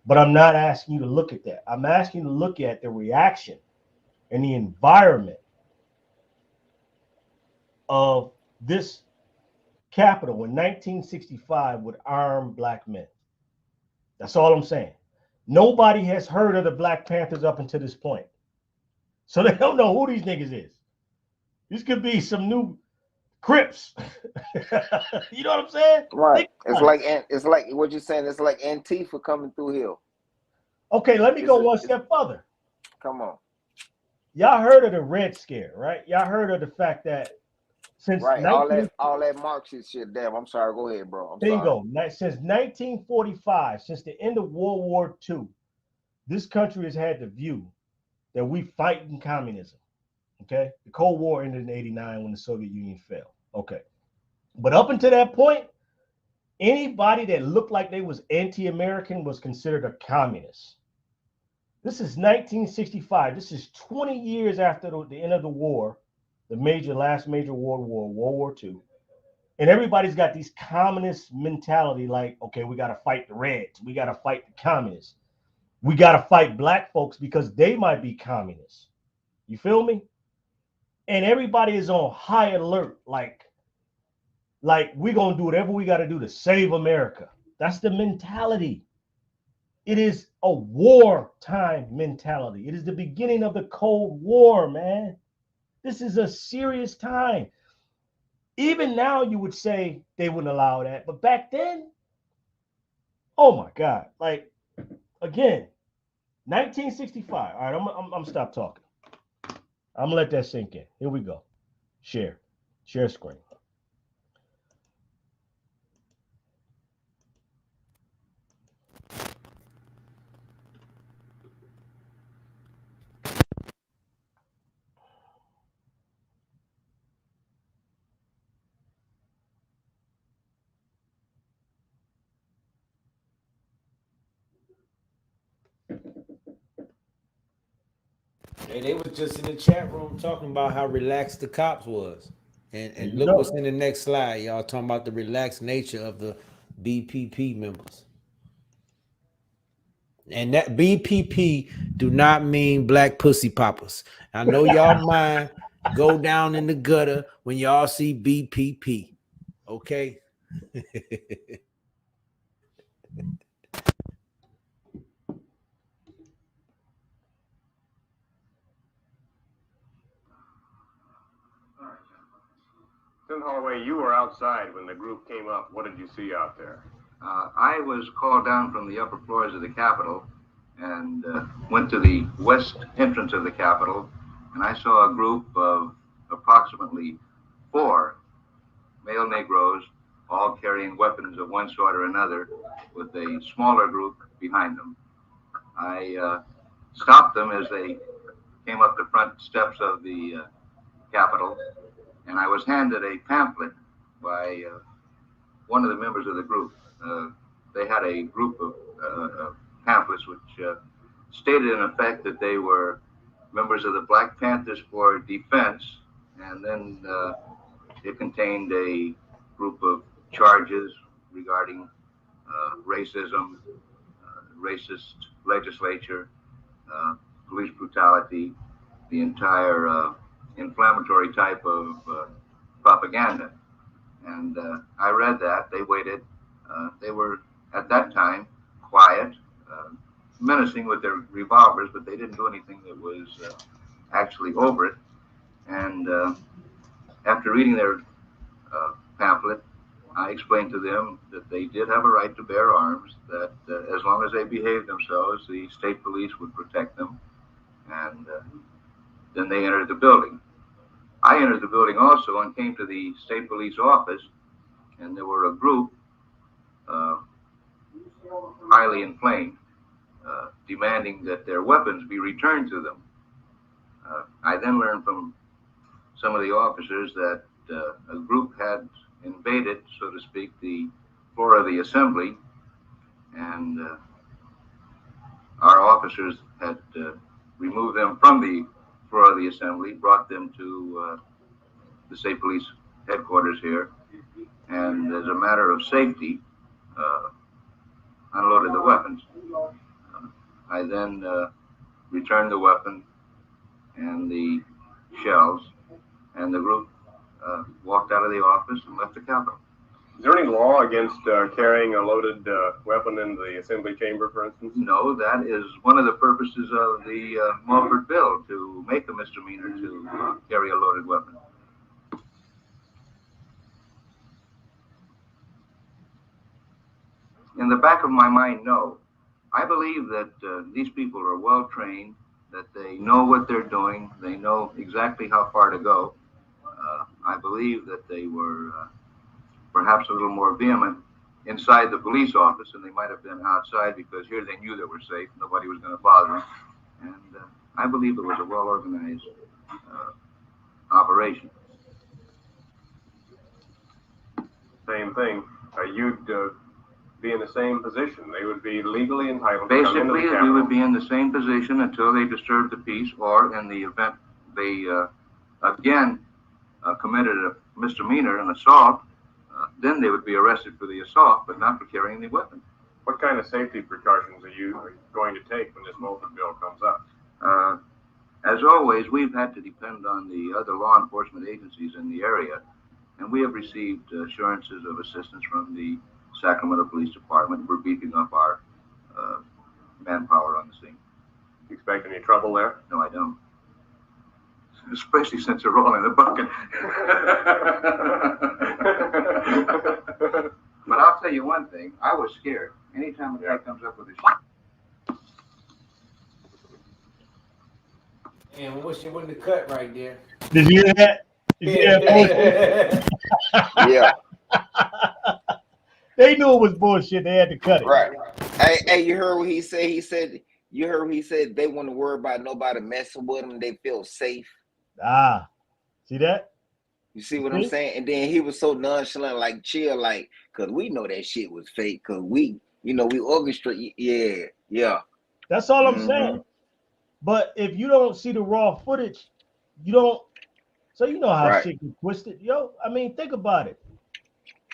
But I'm not asking you to look at that. I'm asking you to look at the reaction and the environment of this Capitol in 1965 with armed black men. That's all I'm saying. Nobody has heard of the Black Panthers up until this point. So they don't know who these niggas is. This could be some new Crips. You know what I'm saying? Right. It's like what you're saying. It's like Antifa coming through here. Okay, let me go one step further. Come on. Y'all heard of the Red Scare, right? Y'all heard of the fact that since all that Marxist shit. Damn, I'm sorry. Go ahead, bro. Bingo. Since 1945, since the end of World War II, this country has had the view that we fighting communism. Okay, the Cold War ended in '89 when the Soviet Union fell. Okay, but up until that point, anybody that looked like they was anti-American was considered a communist. This is 1965. This is 20 years after the end of the war, the last major world war, World War II. And everybody's got these communist mentality like, okay, we got to fight the Reds. We got to fight the communists. We got to fight black folks because they might be communists. You feel me? And everybody is on high alert, like we're going to do whatever we got to do to save America. That's the mentality. It is a wartime mentality. It is the beginning of the Cold War, man. This is a serious time. Even now, you would say they wouldn't allow that. But back then, oh my God. Like, again, 1965. All right, I'm stop talking. I'm gonna let that sink in. Here we go. Share screen. Hey, they was just in the chat room talking about how relaxed the cops was. And look what's in the next slide. Y'all talking about the relaxed nature of the BPP members. And that BPP do not mean black pussy poppers. I know y'all mind go down in the gutter when y'all see BPP. Okay. Tim Holloway, you were outside when the group came up. What did you see out there? I was called down from the upper floors of the Capitol and went to the west entrance of the Capitol, and I saw a group of approximately 4 male Negroes, all carrying weapons of one sort or another, with a smaller group behind them. I stopped them as they came up the front steps of the Capitol, and I was handed a pamphlet by one of the members of the group. They had a group of pamphlets which stated in effect that they were members of the Black Panthers for Defense, and then it contained a group of charges regarding racism, racist legislature, police brutality, the entire inflammatory type of propaganda. And I read that. They waited. They were, at that time, quiet, menacing with their revolvers, but they didn't do anything that was actually over it. And after reading their pamphlet, I explained to them that they did have a right to bear arms, that as long as they behaved themselves, the state police would protect them. And then they entered the building. I entered the building also and came to the state police office, and there were a group, highly inflamed, demanding that their weapons be returned to them. I then learned from some of the officers that a group had invaded, so to speak, the floor of the assembly, and our officers had removed them from the floor of the assembly, brought them to the state police headquarters here, and as a matter of safety, unloaded the weapons. I then returned the weapon and the shells, and the group walked out of the office and left the Capitol. Is there any law against carrying a loaded weapon in the assembly chamber, for instance? No, that is one of the purposes of the Mulford bill, to make a misdemeanor to carry a loaded weapon. In the back of my mind, no. I believe that these people are well trained, that they know what they're doing, they know exactly how far to go. I believe that they were perhaps a little more vehement inside the police office than they might have been outside, because here they knew they were safe, nobody was going to bother them. And I believe it was a well-organized operation. Same thing. You'd be in the same position. They would be legally entitled to come into the Basically, Capitol. we would be in the same position until they disturbed the peace, or in the event they again committed a misdemeanor, an assault, then they would be arrested for the assault, but not for carrying the weapon. What kind of safety precautions are you going to take when this Mulford bill comes up? As always, we've had to depend on the other law enforcement agencies in the area, and we have received assurances of assistance from the Sacramento Police Department. We're beefing up our manpower on the scene. You expect any trouble there? No, I don't. Especially since they're all in the bucket. But I'll tell you one thing, I was scared. Anytime a guy comes up with a shit. And I wish it wouldn't have cut right there. Did you hear that? Did you hear that bullshit? Yeah. They knew it was bullshit. They had to cut it. Right. Hey, you heard what he said? You heard what he said? They wouldn't worry about nobody messing with them. They feel safe. Ah, see that? You see what I'm saying? And then he was so nonchalant, like chill, like, cause we know that shit was fake. Cause we orchestrate. Yeah. That's all I'm saying. But if you don't see the raw footage, you don't. So you know how shit get twisted, yo. I mean, think about it.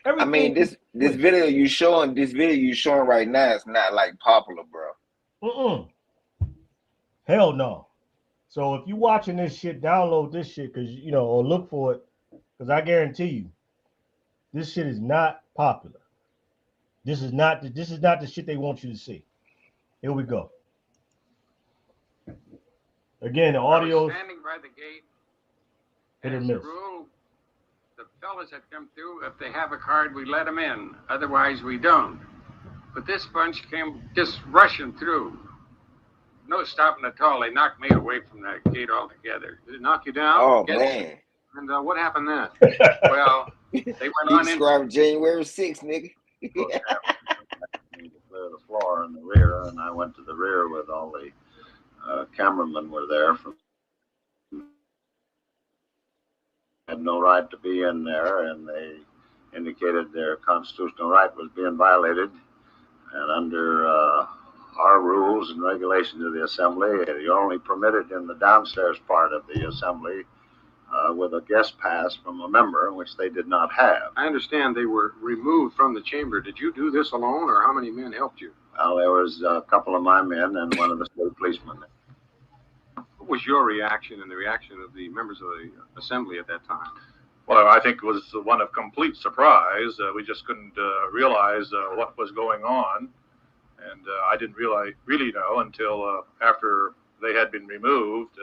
Everything I mean, this video you showing right now is not like popular, bro. Hell no. So if you're watching this shit, download this shit because or look for it, because I guarantee you, this shit is not popular. This is not the shit they want you to see. Here we go. Again, the audio. Standing by the gate. Hit or As miss. a rule, the fellas that come through, if they have a card, we let them in. Otherwise, we don't. But this bunch came just rushing through. No stopping at all. They knocked me away from that gate altogether. Did it knock you down? Oh, Yes. man. And what happened then? Well, they went You on in. described January 6th, nigga. Clear the floor in the rear, and I went to the rear with all the cameramen were there. Had no right to be in there, and they indicated their constitutional right was being violated. And under our rules and regulations of the assembly, you're only permitted in the downstairs part of the assembly with a guest pass from a member, which they did not have. I understand they were removed from the chamber. Did you do this alone, or how many men helped you? Well, there was a couple of my men and one of the state policemen. What was your reaction and the reaction of the members of the assembly at that time? Well, I think it was one of complete surprise. We just couldn't realize what was going on. And I didn't really know until after they had been removed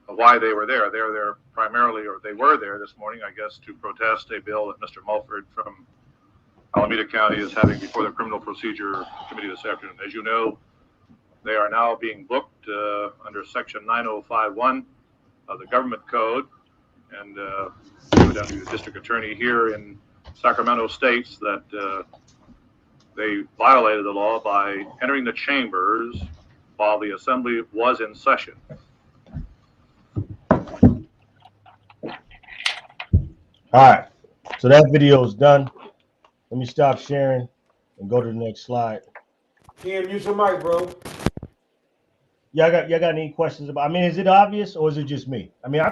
why they were there. They're there primarily, or they were there this morning, I guess, to protest a bill that Mr. Mulford from Alameda County is having before the Criminal Procedure Committee this afternoon. As you know, they are now being booked under Section 9051 of the Government Code. And the district attorney here in Sacramento states that they violated the law by entering the chambers while the assembly was in session. All right, so that video is done. Let me stop sharing and go to the next slide. Cam, use your mic, bro. Y'all got any questions about? I mean, is it obvious or is it just me? I mean, I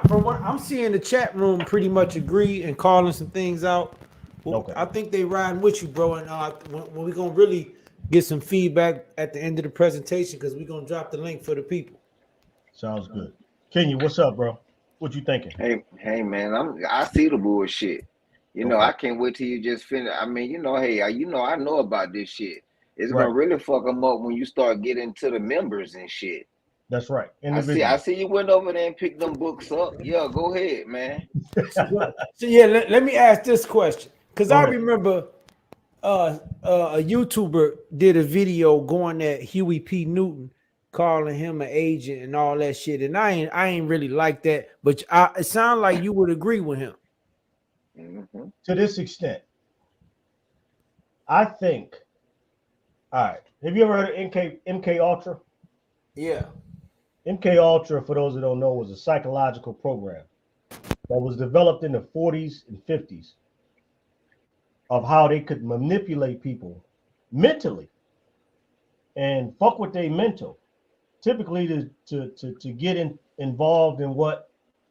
from what I'm seeing, the chat room pretty much agree and calling some things out. Well, okay. I think they riding with you, bro. And when we're gonna really get some feedback at the end of the presentation, because we're gonna drop the link for the people. Sounds good. Kenya, what's up, bro? What you thinking? Hey, man, I see the bullshit. You know, I can't wait till you just finish. I mean, I know about this shit. It's gonna really fuck them up when you start getting to the members and shit. That's right. I see you went over there and picked them books up. Yeah, go ahead, man. So yeah, let me ask this question, because I remember a YouTuber did a video going at Huey P. Newton, calling him an agent and all that shit, and I ain't really like that, but it sounds like you would agree with him. Mm-hmm. To this extent, I think. All right. Have you ever heard of MK Ultra? Yeah. MK Ultra, for those that don't know, was a psychological program that was developed in the 40s and 50s of how they could manipulate people mentally and fuck with their mental, typically to get involved in what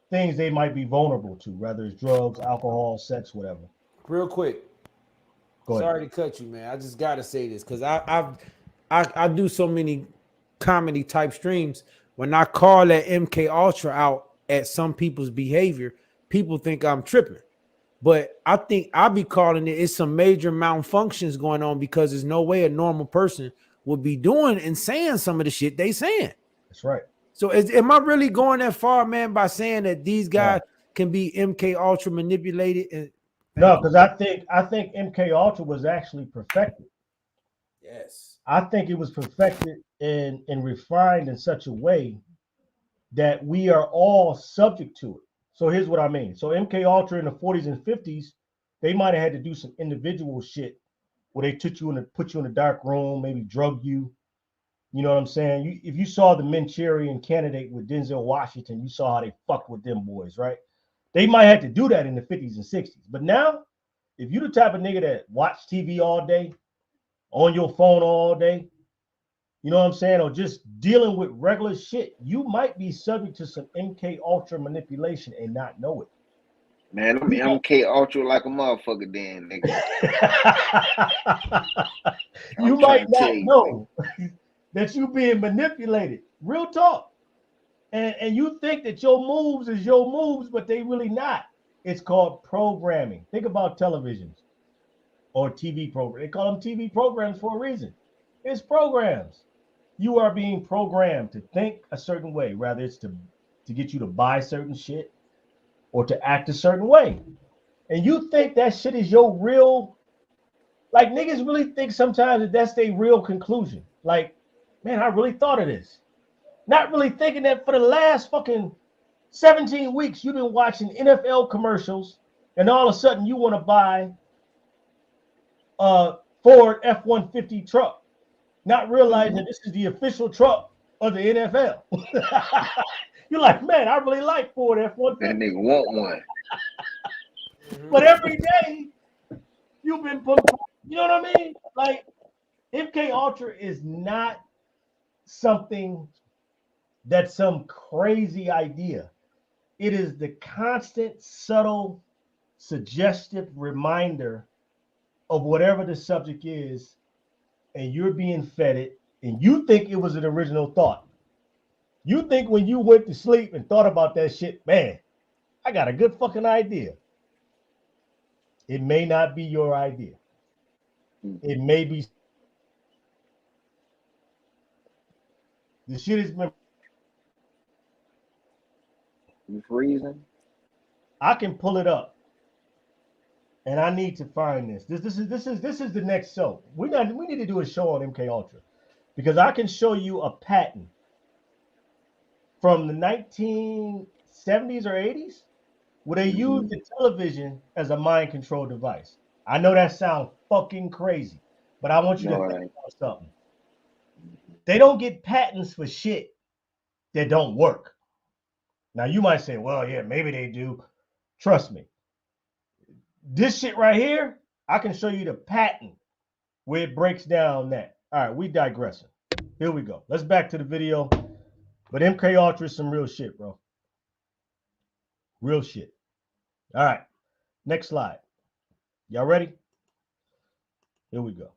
things they might be vulnerable to, whether it's drugs, alcohol, sex, whatever. Real quick. Sorry to cut you, man. I just gotta say this because I do so many comedy type streams. When I call that MK Ultra out at some people's behavior, people think I'm tripping. But I think I be calling it's some major malfunctions going on, because there's no way a normal person would be doing and saying some of the shit they saying. That's right. So am I really going that far, man, by saying that these guys can be MK Ultra manipulated? And no, because I think MK Ultra was actually perfected. Yes. I think it was perfected and refined in such a way that we are all subject to it. So here's what I mean. So MK Ultra in the 40s and 50s, they might have had to do some individual shit where they put you in a dark room, maybe drug you. You know what I'm saying? If you saw the Manchurian Candidate with Denzel Washington, you saw how they fucked with them boys, right? They might have to do that in the 50s and 60s. But now, if you the type of nigga that watch TV all day, on your phone all day, you know what I'm saying, or just dealing with regular shit, you might be subject to some MK Ultra manipulation and not know it. Man, I'm MK Ultra like a motherfucker then, nigga. You might not know that you being manipulated. Real talk. And you think that your moves is your moves, but they really not. It's called programming. Think about televisions or TV programs. They call them TV programs for a reason. It's programs. You are being programmed to think a certain way, whether it's to get you to buy certain shit or to act a certain way. And you think that shit is your real, like niggas really think sometimes that that's their real conclusion. Like, man, I really thought of this. Not really thinking that for the last fucking 17 weeks you've been watching NFL commercials and all of a sudden you want to buy a Ford F-150 truck, not realizing that this is the official truck of the NFL. You're like, man, I really like Ford F-150. That nigga want one. But every day you've been putting, you know what I mean? Like MK Ultra is not something that's some crazy idea. It is the constant, subtle, suggestive reminder of whatever the subject is, and you're being fed it, and you think it was an original thought. You think when you went to sleep and thought about that shit, man, I got a good fucking idea. It may not be your idea. It may be. The shit has been. You freezing? I can pull it up, and I need to find this. This is the next show. We need to do a show on MK Ultra because I can show you a patent from the 1970s or 80s where they used the television as a mind control device. I know that sounds fucking crazy, but I want you to think about something. They don't get patents for shit that don't work. Now you might say, well, yeah, maybe they do. Trust me. This shit right here, I can show you the patent where it breaks down that. All right, we digressing. Here we go. Let's back to the video. But MK Ultra is some real shit, bro. Real shit. All right. Next slide. Y'all ready? Here we go.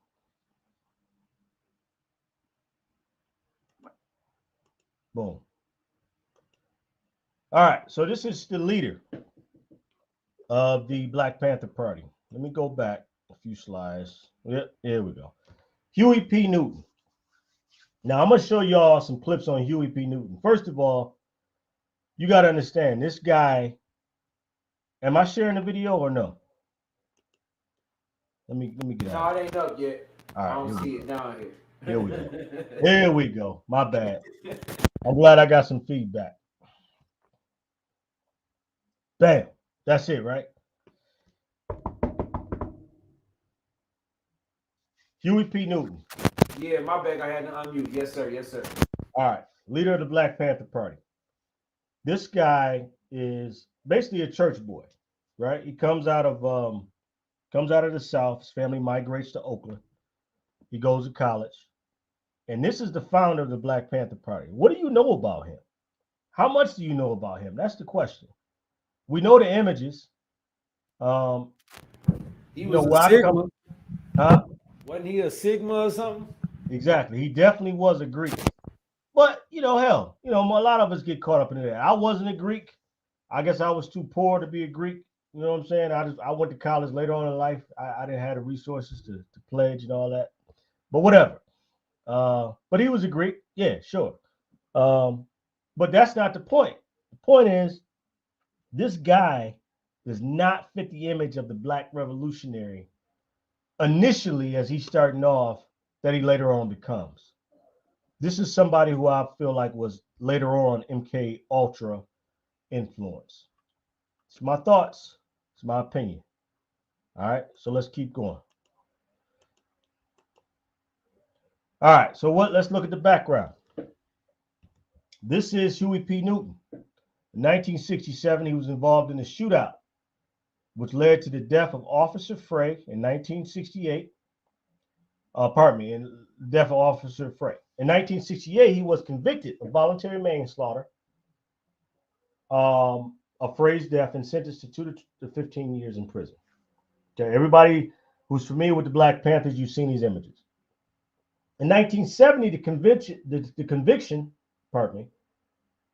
Boom. All right. So this is the leader of the Black Panther Party. Let me go back a few slides. Yep, here we go. Huey P. Newton. Now, I'm going to show y'all some clips on Huey P. Newton. First of all, you got to understand, this guy, am I sharing the video or no? Let me get out. No, it ain't up yet. All right, I don't see it down here. Here we go. Here we go. My bad. I'm glad I got some feedback. Bam. That's it, right? Huey P. Newton. Yeah, my bad. I had to unmute. Yes, sir. Yes, sir. All right. Leader of the Black Panther Party. This guy is basically a church boy, right? He comes out of the South. His family migrates to Oakland. He goes to college. And this is the founder of the Black Panther Party. What do you know about him? How much do you know about him? That's the question. We know the images. He was a Sigma. Huh? Wasn't he a Sigma or something? Exactly. He definitely was a Greek. But, hell, a lot of us get caught up in that. I wasn't a Greek. I guess I was too poor to be a Greek. You know what I'm saying? I went to college later on in life. I didn't have the resources to pledge and all that. But whatever. But he was a Greek. Yeah, sure. But that's not the point. The point is, this guy does not fit the image of the Black revolutionary initially as he's starting off that he later on becomes. This is somebody who I feel like was later on MK Ultra influence. It's my thoughts. It's my opinion. All right, so let's keep going. All right, so let's look at the background. This is Huey P. Newton. In 1967, he was involved in a shootout, which led to the death of Officer Frey in 1968. In the death of Officer Frey. In 1968, he was convicted of voluntary manslaughter. of phrased death and sentenced to 2 to 15 years in prison. Okay, everybody who's familiar with the Black Panthers, you've seen these images. In 1970, the conviction, pardon me,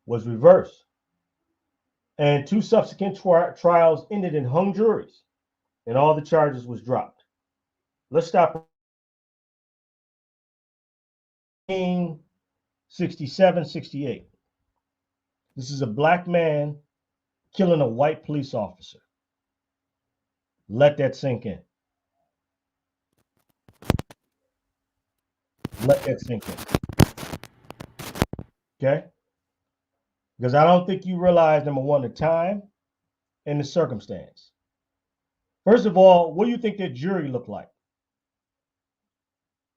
was reversed, and 2 subsequent trials ended in hung juries, and all the charges was dropped. Let's stop. 1967, 68. This is a black man killing a white police officer. Let that sink in. Let that sink in. Okay? Because I don't think you realize, number one, the time and the circumstance. First of all, what do you think that jury looked like?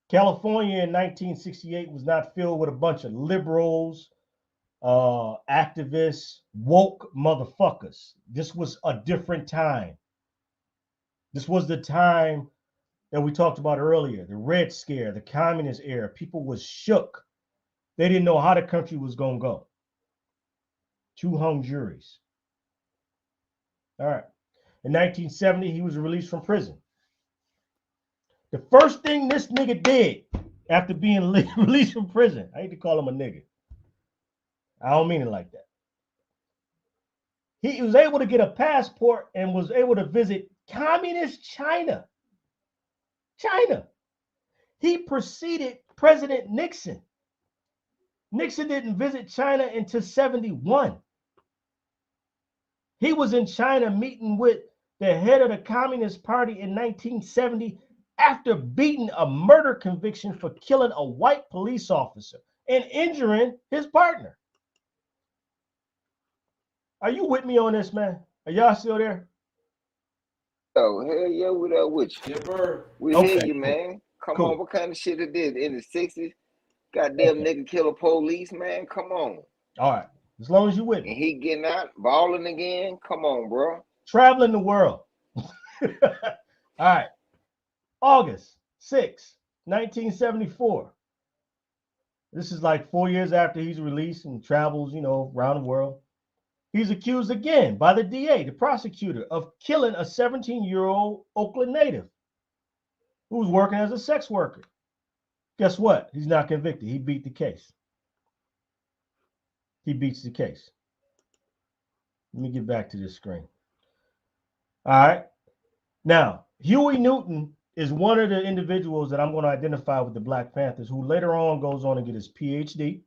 California in 1968 was not filled with a bunch of liberals, activists, woke motherfuckers. This was a different time. This was the time that we talked about earlier, the Red Scare, the communist era. People was shook. They didn't know how the country was going to go. 2 hung juries. All right. In 1970, he was released from prison. The first thing this nigga did after being released from prison, I hate to call him a nigga. I don't mean it like that. He was able to get a passport and was able to visit communist China. He preceded President Nixon. Nixon didn't visit China until 71. He was in China meeting with the head of the Communist Party in 1970 after beating a murder conviction for killing a white police officer and injuring his partner. Are you with me on this, man? Are y'all still there? Oh, hell yeah, we there with you. Yeah, bro. We Okay, hear you, cool. man. Come Cool. on, what kind of shit it is in the 60s? Goddamn nigga kill a police, man. Come on. All right. As long as you with me. And he getting out, balling again. Come on, bro. Traveling the world. All right. August 6, 1974. This is like 4 years after he's released and travels, around the world. He's accused again by the DA, the prosecutor, of killing a 17-year-old Oakland native who was working as a sex worker. Guess what? He's not convicted. He beat the case. He beats the case. Let me get back to this screen. All right. Now, Huey Newton is one of the individuals that I'm going to identify with the Black Panthers, who later on goes on to get his PhD,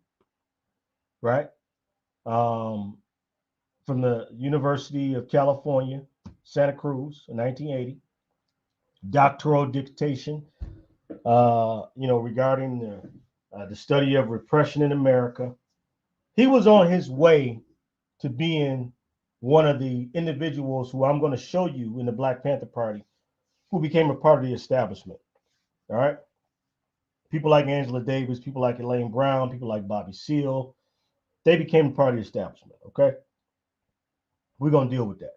right? From the University of California, Santa Cruz in 1980. Doctoral dissertation, regarding the study of repression in America. He was on his way to being one of the individuals who I'm going to show you in the Black Panther Party who became a part of the establishment. All right. People like Angela Davis, people like Elaine Brown, people like Bobby Seale, they became a part of the establishment. Okay. We're going to deal with that.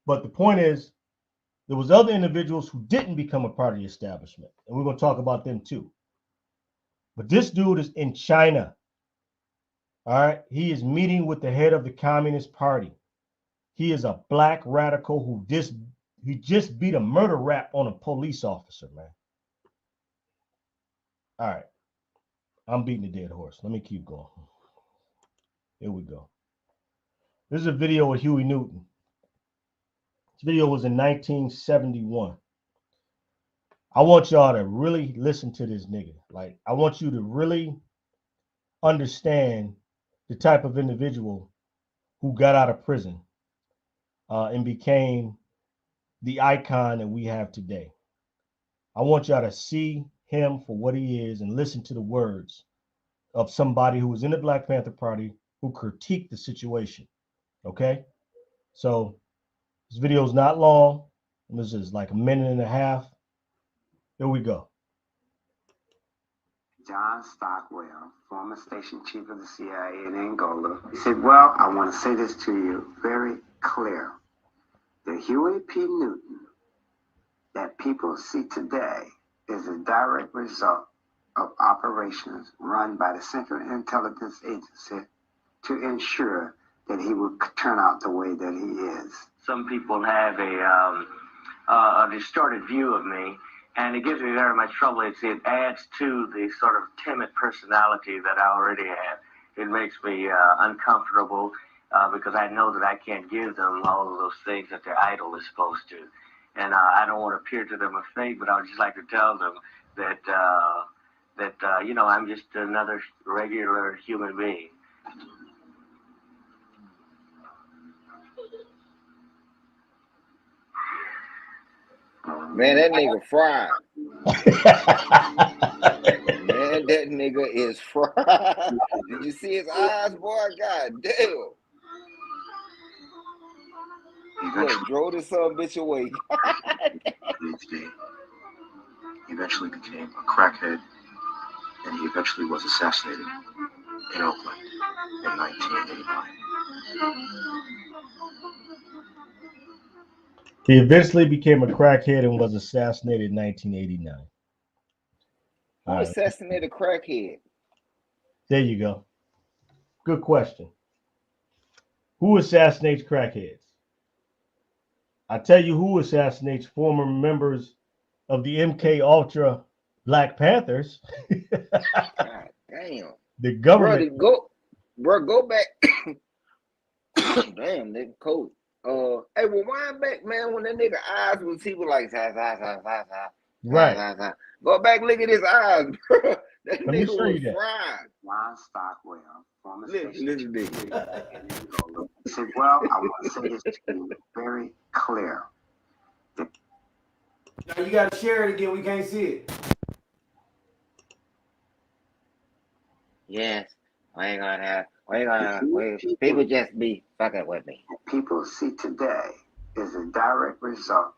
But the point is, there was other individuals who didn't become a part of the establishment, and we're going to talk about them too. But this dude is in China. All right. He is meeting with the head of the Communist Party. He is a black radical who just beat a murder rap on a police officer, man. All right. I'm beating a dead horse. Let me keep going. Here we go. This is a video of Huey Newton. This video was in 1971. I want y'all to really listen to this nigga. Like, I want you to really understand the type of individual who got out of prison and became the icon that we have today. I want y'all to see him for what he is and listen to the words of somebody who was in the Black Panther Party who critiqued the situation. Okay? So this video is not long. This is like a minute and a half. Here we go. John Stockwell, former station chief of the CIA in Angola, he said, well, I want to say this to you very clear. The Huey P. Newton that people see today is a direct result of operations run by the Central Intelligence Agency to ensure that he would turn out the way that he is. Some people have a distorted view of me, and it gives me very much trouble. It adds to the sort of timid personality that I already have. It makes me uncomfortable because I know that I can't give them all of those things that their idol is supposed to. And I don't want to appear to them a fake, but I would just like to tell them that, you know, I'm just another regular human being. Man, that nigga fried. Man, that nigga is fried. Did you see his eyes, boy? God damn. Look, drove this son bitch away. He eventually became a crackhead, and he eventually was assassinated in Oakland in 1989. He eventually became a crackhead and was assassinated in 1989. Who assassinated a crackhead? There you go. Good question. Who assassinates crackheads? I tell you who assassinates former members of the MK Ultra Black Panthers. God damn. The government. Go back. Damn, nigga cold. Hey, rewind back, man, when that nigga eyes was, he was like, right. Go back, look at his eyes, bro. That Let me nigga show was you that. fried. Ron Stockwell, former Listen, station nigga. He said, well, I want to say this to you very clear. Now you gotta share it again. We can't see it. Yes, people just be fucking with me. People see today is a direct result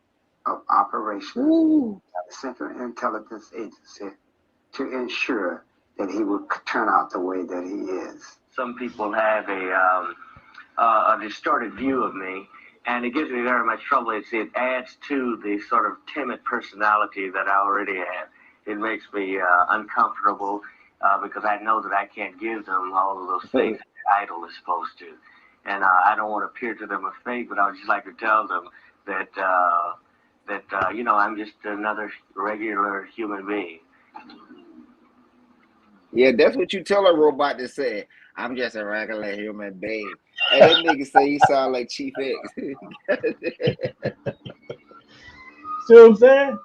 of operations by the Central Intelligence Agency to ensure that he would turn out the way that he is. Some people have a distorted view of me, and it gives me very much trouble. It adds to the sort of timid personality that I already have. It makes me uncomfortable because I know that I can't give them all of those things that their idol is supposed to. And I don't want to appear to them a fake, but I would just like to tell them that, you know, I'm just another regular human being. Yeah, that's what you tell a robot to say. I'm just a regular human being. Hey, that nigga say he sound like Chief X. See what I'm saying?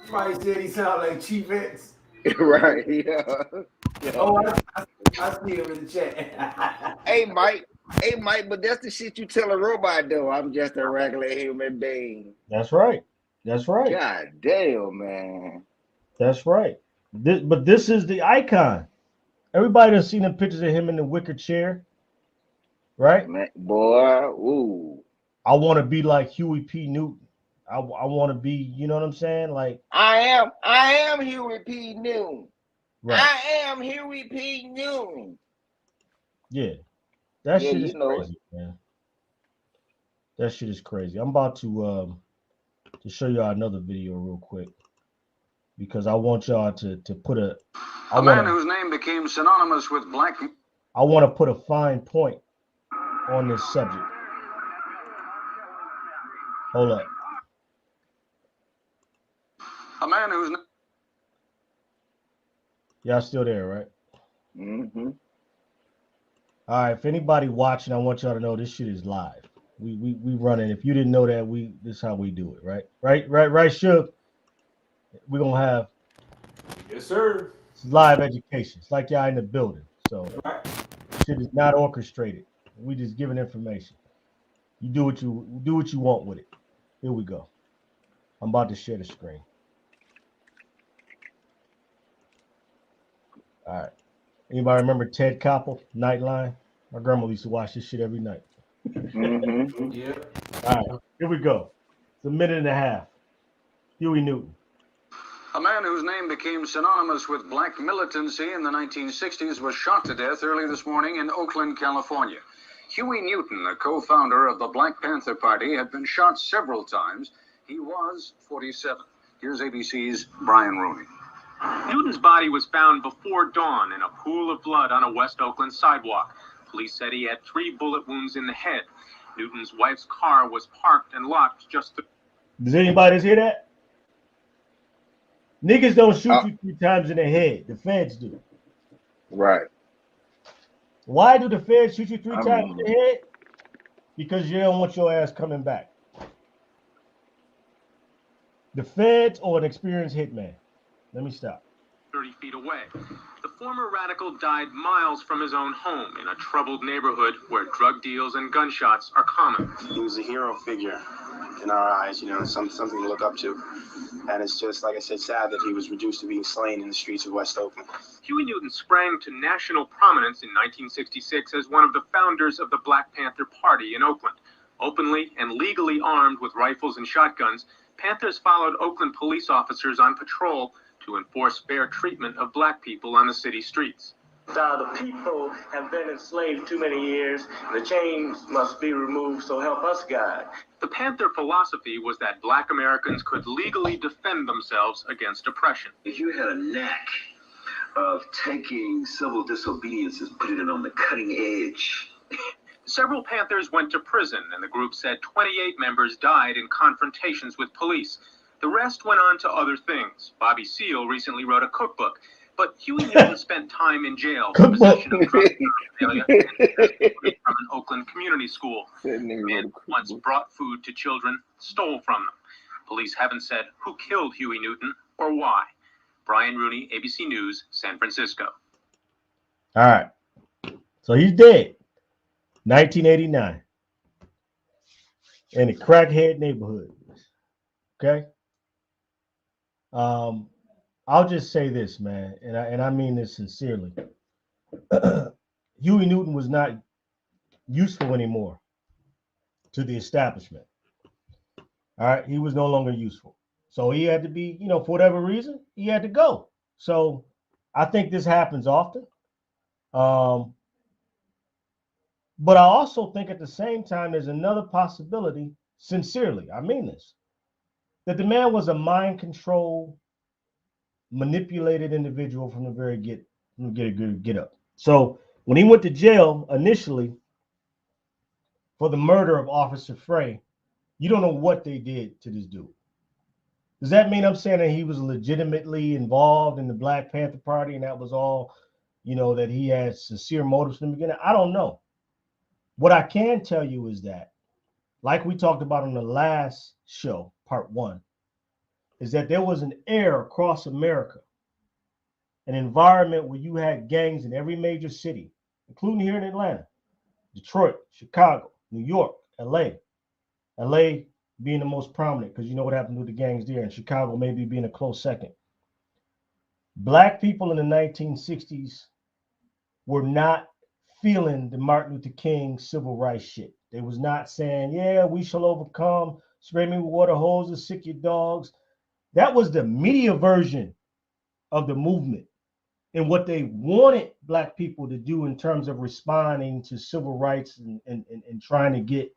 Somebody said he sound like Chief X. Right, yeah. Oh, I see him in the chat. Hey, Mike, but that's the shit you tell a robot, though. I'm just a regular human being. That's right. That's right. God damn, man. That's right. But this is the icon. Everybody has seen the pictures of him in the wicker chair, right? Man, boy, ooh. I want to be like Huey P. Newton. I want to be, you know what I'm saying? Like I am Huey P. Newton. Right. I am Huey P. Newton. Yeah. That Yeah, shit you is know crazy, man. That shit is crazy. I'm about to show y'all another video real quick because I want y'all to put a man whose name became synonymous with black. I want to put a fine point on this subject. Hold up. A man whose Y'all still there, right? Mm-hmm. All right. If anybody watching, I want y'all to know this shit is live. We running. If you didn't know that, this is how we do it, right? Right, Shook. We're gonna have Yes, sir. It's live education. It's like y'all in the building. So shit is not orchestrated. We just giving information. You do what you want with it. Here we go. I'm about to share the screen. All right. Anybody remember Ted Koppel, Nightline? My grandma used to watch this shit every night. Mm-hmm. Yeah. All right. Here we go. It's a minute and a half. Huey Newton. A man whose name became synonymous with black militancy in the 1960s was shot to death early this morning in Oakland, California. Huey Newton, a co-founder of the Black Panther Party, had been shot several times. He was 47. Here's ABC's Brian Rooney. Newton's body was found before dawn in a pool of blood on a West Oakland sidewalk. Police said he had 3 bullet wounds in the head. Newton's wife's car was parked and locked just to... Does anybody hear that? Niggas don't shoot you 3 times in the head. The feds do. Right. Why do the feds shoot you 3 times in the head? Because you don't want your ass coming back. The feds or an experienced hitman? Let me stop. 30 feet away. The former radical died miles from his own home in a troubled neighborhood where drug deals and gunshots are common. He was a hero figure in our eyes, you know, something to look up to. And it's just, like I said, sad that he was reduced to being slain in the streets of West Oakland. Huey Newton sprang to national prominence in 1966 as one of the founders of the Black Panther Party in Oakland. Openly and legally armed with rifles and shotguns, Panthers followed Oakland police officers on patrol to enforce fair treatment of black people on the city streets. The people have been enslaved too many years. The chains must be removed, so help us God. The Panther philosophy was that black Americans could legally defend themselves against oppression. If you had a knack of taking civil disobedience and putting it on the cutting edge. Several Panthers went to prison, and the group said 28 members died in confrontations with police. The rest went on to other things. Bobby Seale recently wrote a cookbook, but Huey Newton spent time in jail for possession of drug paraphernalia and from an Oakland community school. Men once brought food to children, stole from them. Police haven't said who killed Huey Newton or why. Brian Rooney, ABC News, San Francisco. All right. So he's dead. 1989. In a crackhead neighborhood. Okay. I'll just say this, man, and I mean this sincerely. Huey Newton was not useful anymore to the establishment. All right, he was no longer useful. So he had to be, you know, for whatever reason, he had to go. So I think this happens often. But I also think at the same time, there's another possibility, sincerely, I mean this, that the man was a mind control, manipulated individual from the very get up. So when he went to jail initially for the murder of Officer Frey, you don't know what they did to this dude. Does that mean I'm saying that he was legitimately involved in the Black Panther Party and that was all, you know, that he had sincere motives from the beginning? I don't know. What I can tell you is that, like we talked about on the last show, part 1, is that there was an air across America, an environment where you had gangs in every major city, including here in Atlanta, Detroit, Chicago, New York, LA. LA being the most prominent because you know what happened with the gangs there, and Chicago maybe being a close second. Black people in the 1960s were not feeling the Martin Luther King civil rights shit. They was not saying, yeah, we shall overcome, spray me with water hoses, sick your dogs. That was the media version of the movement and what they wanted black people to do in terms of responding to civil rights and trying to get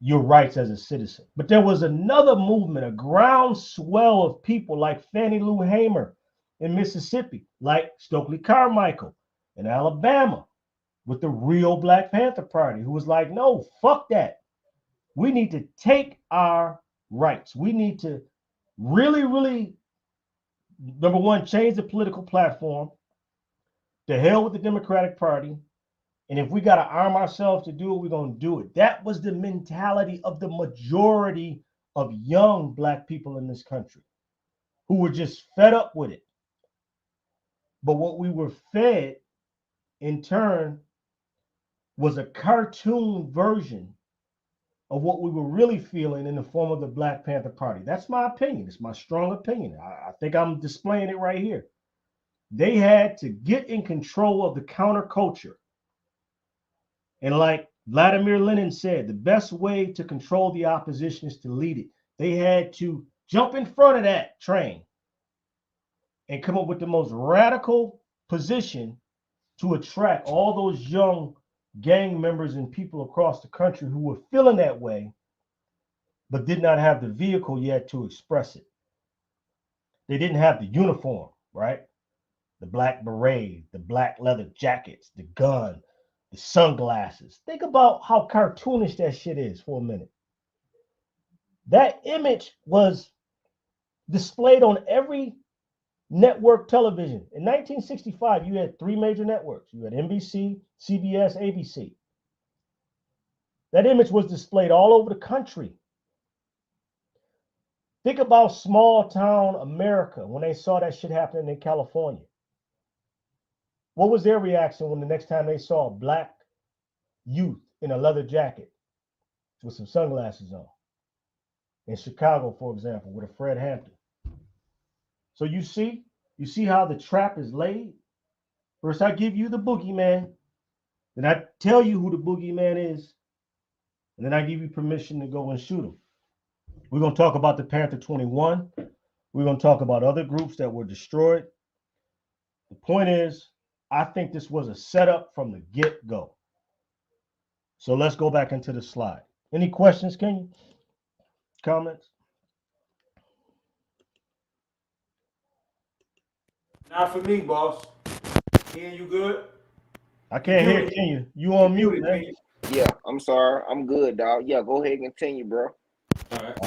your rights as a citizen. But there was another movement, a groundswell of people like Fannie Lou Hamer in Mississippi, like Stokely Carmichael in Alabama with the real Black Panther Party, who was like, no, fuck that. We need to take our rights. We need to really, really, number one, change the political platform. To hell with the Democratic Party. And if we got to arm ourselves to do it, we're going to do it. That was the mentality of the majority of young black people in this country who were just fed up with it. But what we were fed in turn was a cartoon version of what we were really feeling in the form of the Black Panther Party. That's my opinion. It's my strong opinion. I think I'm displaying it right here. They had to get in control of the counterculture. And like Vladimir Lenin said, the best way to control the opposition is to lead it. They had to jump in front of that train and come up with the most radical position to attract all those young gang members and people across the country who were feeling that way, but did not have the vehicle yet to express it. They didn't have the uniform, right? The black beret, the black leather jackets, the gun, the sunglasses. Think about how cartoonish that shit is for a minute. That image was displayed on every network television. In 1965, you had 3 major networks. You had NBC, CBS, ABC. That image was displayed all over the country. Think about small town America when they saw that shit happening in California. What was their reaction when the next time they saw a black youth in a leather jacket with some sunglasses on? In Chicago, for example, with a Fred Hampton. So you see how the trap is laid? First, I give you the boogeyman. Then I tell you who the boogeyman is. And then I give you permission to go and shoot him. We're going to talk about the Panther 21. We're going to talk about other groups that were destroyed. The point is, I think this was a setup from the get-go. So let's go back into the slide. Any questions, Kenya? Comments? Not for me, boss. Ken, you good? I can't hear Kenya. You on mute, man. Yeah, I'm sorry. I'm good, dog. Yeah, go ahead and continue, bro. All right.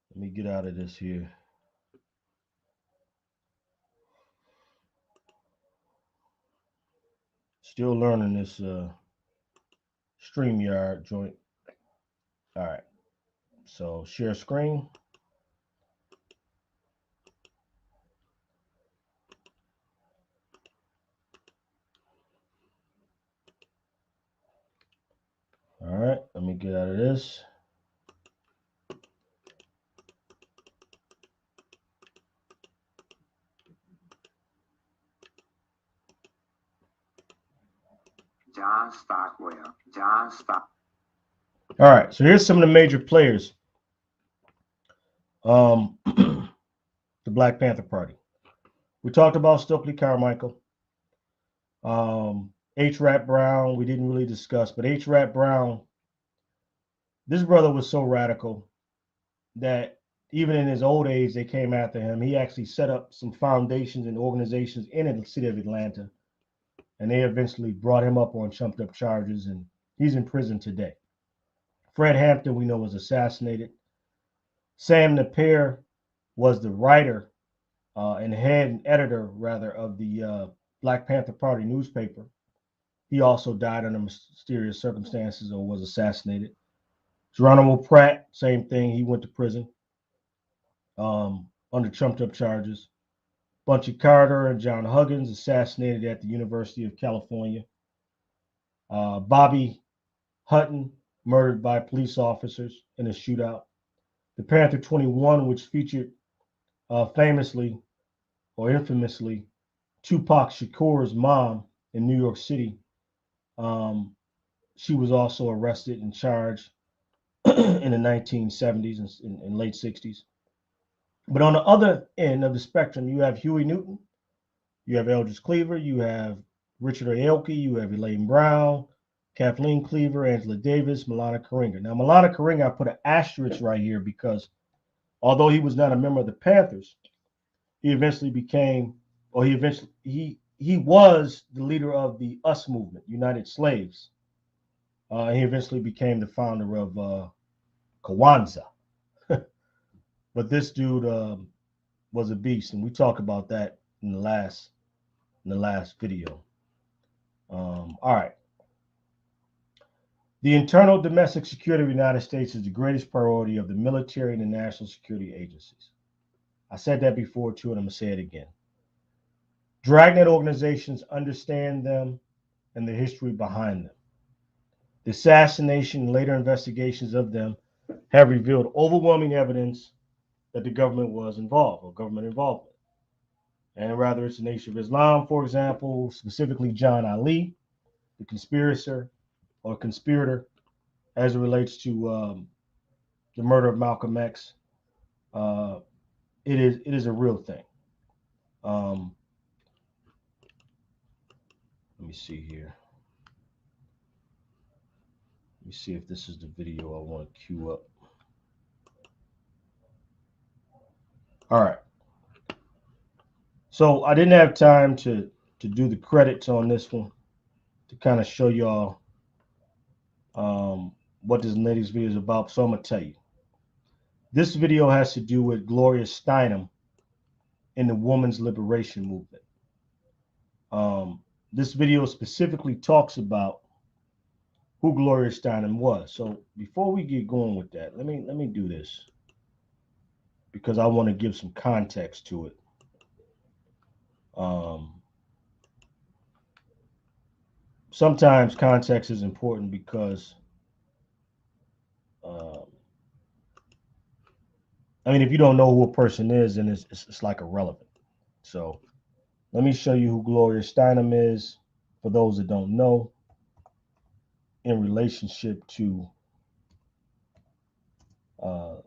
Let me get out of this here. Still learning this StreamYard joint. All right. So share screen. All right. Let me get out of this. John Stockwell. All right. So here's some of the major players. The Black Panther Party. We talked about Stokely Carmichael. H. Rap Brown, we didn't really discuss, but H. Rap Brown, this brother was so radical that even in his old age, they came after him. He actually set up some foundations and organizations in the city of Atlanta, and they eventually brought him up on chumped up charges, and he's in prison today. Fred Hampton, we know, was assassinated. Sam Napier was the writer and head and editor, rather, of the Black Panther Party newspaper. He also died under mysterious circumstances or was assassinated. Geronimo Pratt, same thing. He went to prison under trumped up charges. Bunchy Carter and John Huggins assassinated at the University of California. Bobby Hutton murdered by police officers in a shootout. The Panther 21, which featured famously or infamously Tupac Shakur's mom in New York City. She was also arrested and charged in the 1970s and late 60s. But on the other end of the spectrum, you have Huey Newton, you have Eldridge Cleaver, you have Richard Aoki, you have Elaine Brown, Kathleen Cleaver, Angela Davis, Milana Karinga. Now, Milana Karinga, I put an asterisk right here because although he was not a member of the Panthers, he eventually became, or he was the leader of the US movement, United Slaves. He eventually became the founder of Kwanzaa. But this dude was a beast, and we talked about that in the last video. All right. The internal domestic security of the United States is the greatest priority of the military and the national security agencies. I said that before too, and I'm gonna say it again. Dragnet organizations understand them and the history behind them. The assassination and later investigations of them have revealed overwhelming evidence that the government was involved or government involvement. And rather it's the Nation of Islam, for example, specifically John Ali, the conspirator, as it relates to the murder of Malcolm X. It is a real thing. Let me see here. Let me see if this is the video I want to queue up. All right. So I didn't have time to to do the credits on this one to kind of show y'all what this latest video is about. So I'm gonna tell you. This video has to do with Gloria Steinem in the women's liberation movement. This video specifically talks about who Gloria Steinem was. So before we get going with that, let me do this because I want to give some context to it. Sometimes context is important because I mean, if you don't know who a person is, then it's like irrelevant. So let me show you who Gloria Steinem is for those that don't know in relationship to the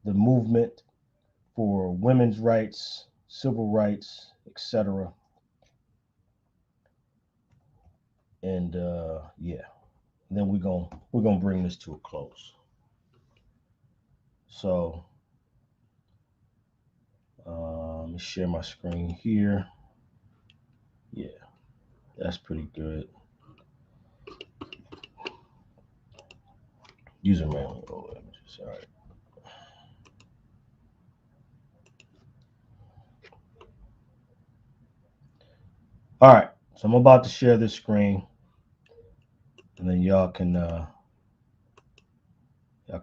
movement for women's rights, civil rights, etc. And yeah, and then we're gonna bring this to a close. So let me share my screen here. Yeah, that's pretty good. User manual images. All right. All right. So I'm about to share this screen, and then y'all can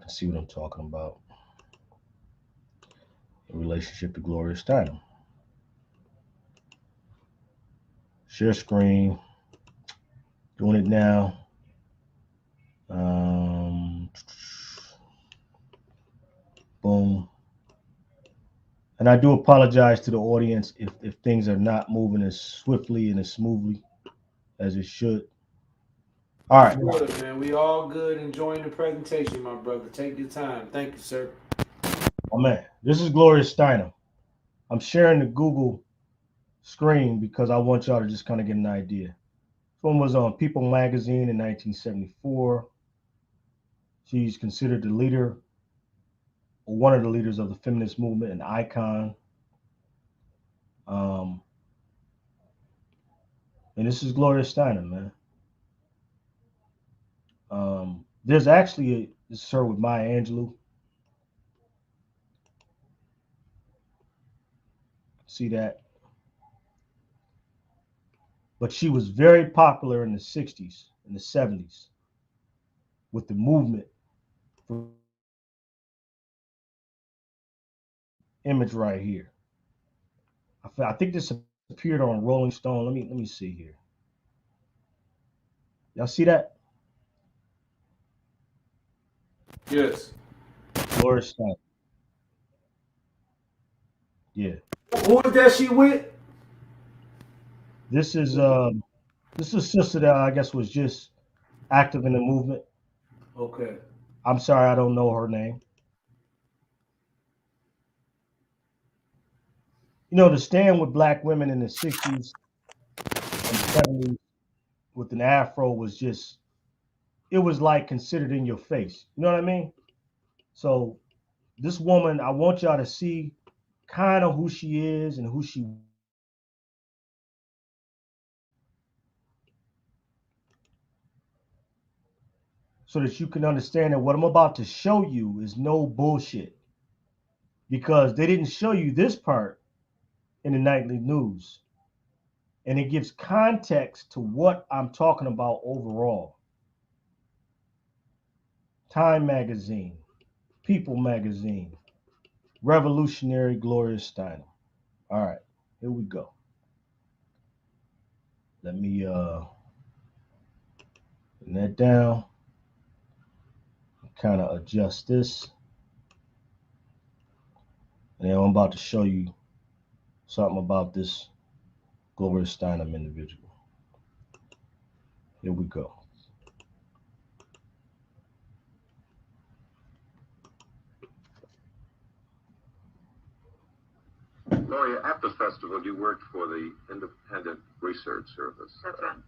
see what I'm talking about in relationship to Gloria Steinem. Share screen. Doing it now. Boom. And I do apologize to the audience if things are not moving as swiftly and as smoothly as it should. All right. Good, man. We all good. Enjoying the presentation, my brother. Take your time. Thank you, sir. Oh, man. This is Gloria Steinem. I'm sharing the Google screen because I want y'all to just kind of get an idea. This one was on People magazine in 1974. She's considered the leader, or one of the leaders of the feminist movement, an icon. And this is Gloria Steinem, man. There's actually this is her with Maya Angelou. See that? But she was very popular in the 60s and the 70s with the movement for image right here. I think this appeared on Rolling Stone. Let me see here. Y'all see that? Yes. Gloria Steinem. Yeah. Who is that she with? This is a sister that I guess was just active in the movement. Okay. I'm sorry, I don't know her name. You know, to stand with black women in the 60s and 70s with an afro was just, it was like considered in your face. You know what I mean? So this woman, I want y'all to see kind of who she is and who she so that you can understand that what I'm about to show you is no bullshit. Because they didn't show you this part in the nightly news. And it gives context to what I'm talking about overall. Time magazine, People magazine, Revolutionary Gloria Steinem. All right, here we go. Let me put that down. Kind of adjust this. And then I'm about to show you something about this Gloria Steinem individual. Here we go. Gloria, at the festival, you worked for the Independent Research Service. That's right.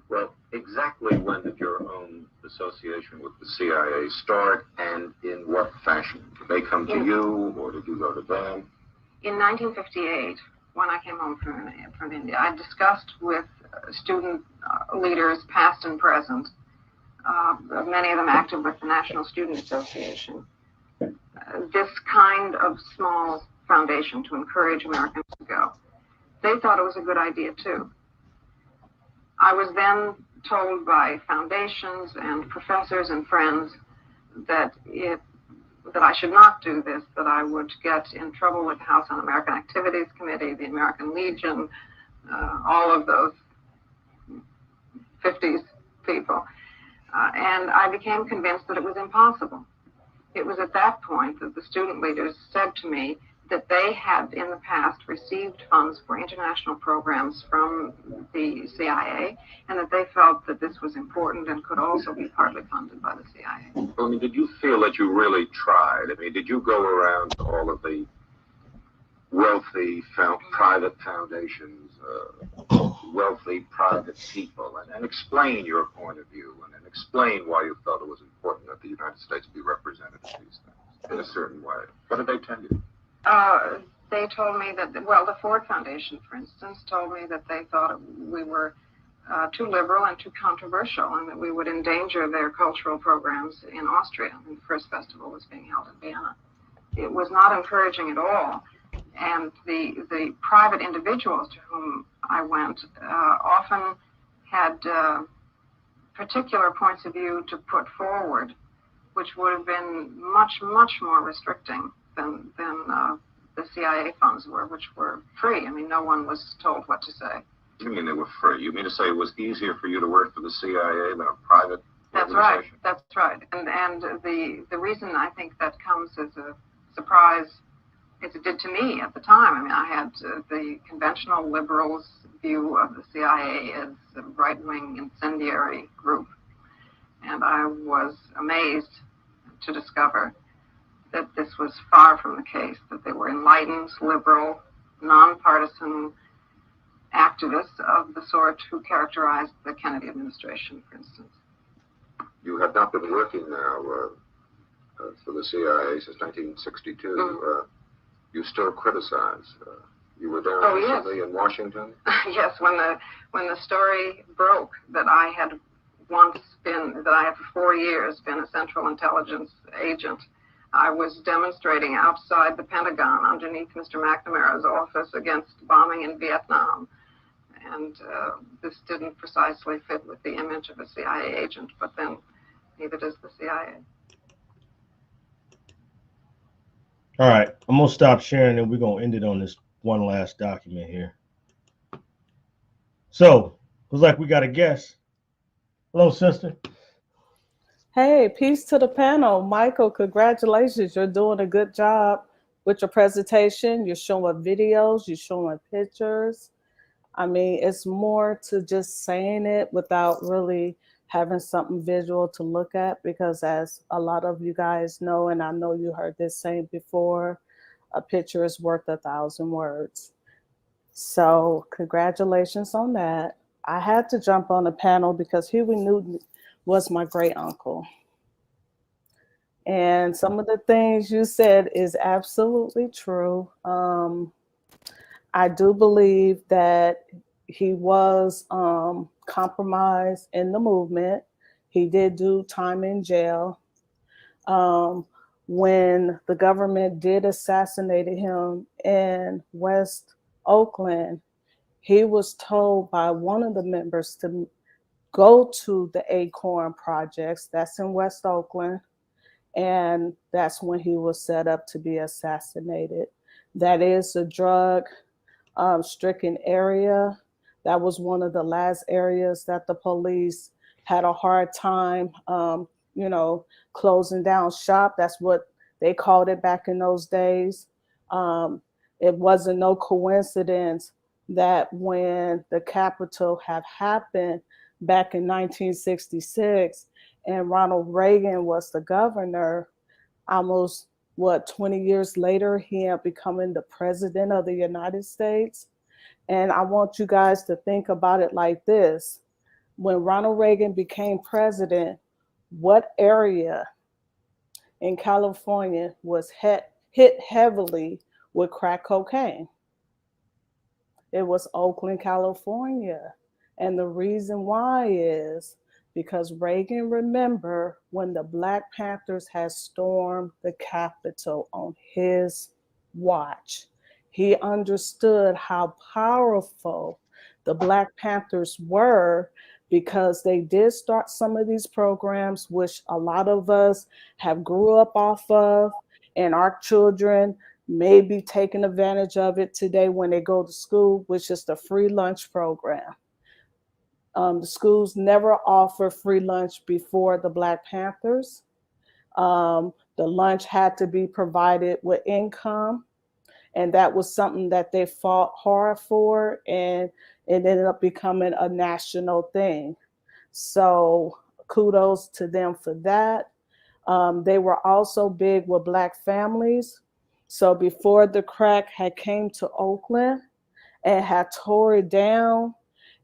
Well, exactly when did your own association with the CIA start, and in what fashion? Did they come to you, or did you go to them? In 1958, when I came home from India. I discussed with student leaders, past and present, many of them active with the National Student Association, this kind of small foundation to encourage Americans to go. They thought it was a good idea too. I was then told by foundations and professors and friends that I should not do this, that I would get in trouble with the House Un-American Activities Committee, the American Legion, all of those 50s people. And I became convinced that it was impossible. It was at that point that the student leaders said to me that they had in the past received funds for international programs from the CIA, and that they felt that this was important and could also be partly funded by the CIA. I mean, did you feel that you really tried? I mean, did you go around to all of the wealthy private foundations, wealthy private people, and explain your point of view, and explain why you felt it was important that the United States be represented in these things in a certain way? What did they tell you? They told me that, well, the Ford Foundation, for instance, told me that they thought we were too liberal and too controversial, and that we would endanger their cultural programs in Austria. And the first festival was being held in Vienna. It was not encouraging at all. And the private individuals to whom I went often had particular points of view to put forward, which would have been much, much more restricting than the CIA funds were, which were free. I mean, no one was told what to say. You mean they were free? You mean to say it was easier for you to work for the CIA than a private organization? That's right. And the reason I think that comes as a surprise, as it did to me at the time. I mean, I had the conventional liberals' view of the CIA as a right-wing incendiary group, and I was amazed to discover that this was far from the case, that they were enlightened, liberal, nonpartisan activists of the sort who characterized the Kennedy administration, for instance. You have not been working now for the CIA since 1962. You still criticize. You were down recently in Washington? Yes, when the story broke that I had once been, that I had for 4 years been a Central Intelligence agent, I was demonstrating outside the Pentagon underneath Mr. McNamara's office against bombing in Vietnam. And this didn't precisely fit with the image of a CIA agent, but then neither does the CIA. All right, I'm gonna stop sharing and we're gonna end it on this one last document here. So, looks like we got a guest. Hello, sister. Hey, peace to the panel. Michael, congratulations. You're doing a good job with your presentation. You're showing videos, you're showing pictures. I mean, it's more to just saying it without really having something visual to look at, because as a lot of you guys know, and I know you heard this saying before, a picture is worth 1,000 words. So congratulations on that. I had to jump on the panel because Huey Newton was my great uncle. And some of the things you said is absolutely true. I do believe that he was compromised in the movement. He did do time in jail. When the government did assassinate him in West Oakland, he was told by one of the members to go to the Acorn Projects, that's in West Oakland, and that's when he was set up to be assassinated. That is a drug-stricken area. That was one of the last areas that the police had a hard time, closing down shop. That's what they called it back in those days. It wasn't no coincidence that when the Capitol had happened back in 1966 and Ronald Reagan was the governor, almost 20 years later, he ended up becoming the president of the United States. And I want you guys to think about it like this. When Ronald Reagan became president, what area in California was hit heavily with crack cocaine? It was Oakland, California. And the reason why is because Reagan, remember when the Black Panthers had stormed the Capitol on his watch. He understood how powerful the Black Panthers were because they did start some of these programs, which a lot of us have grew up off of, and our children may be taking advantage of it today when they go to school, which is the free lunch program. The schools never offer free lunch before the Black Panthers. The lunch had to be provided with income, and that was something that they fought hard for, and it ended up becoming a national thing. So kudos to them for that. They were also big with Black families. So before the crack had came to Oakland and had tore it down,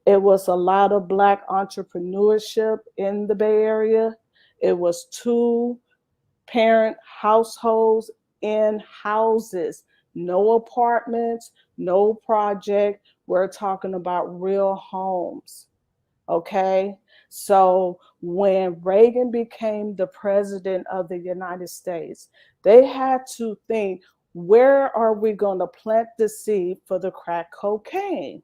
it was a lot of Black entrepreneurship in the Bay Area. It was 2-parent households in houses, no apartments, no project. We're talking about real homes. Okay. So when Reagan became the president of the United States, they had to think, where are we going to plant the seed for the crack cocaine?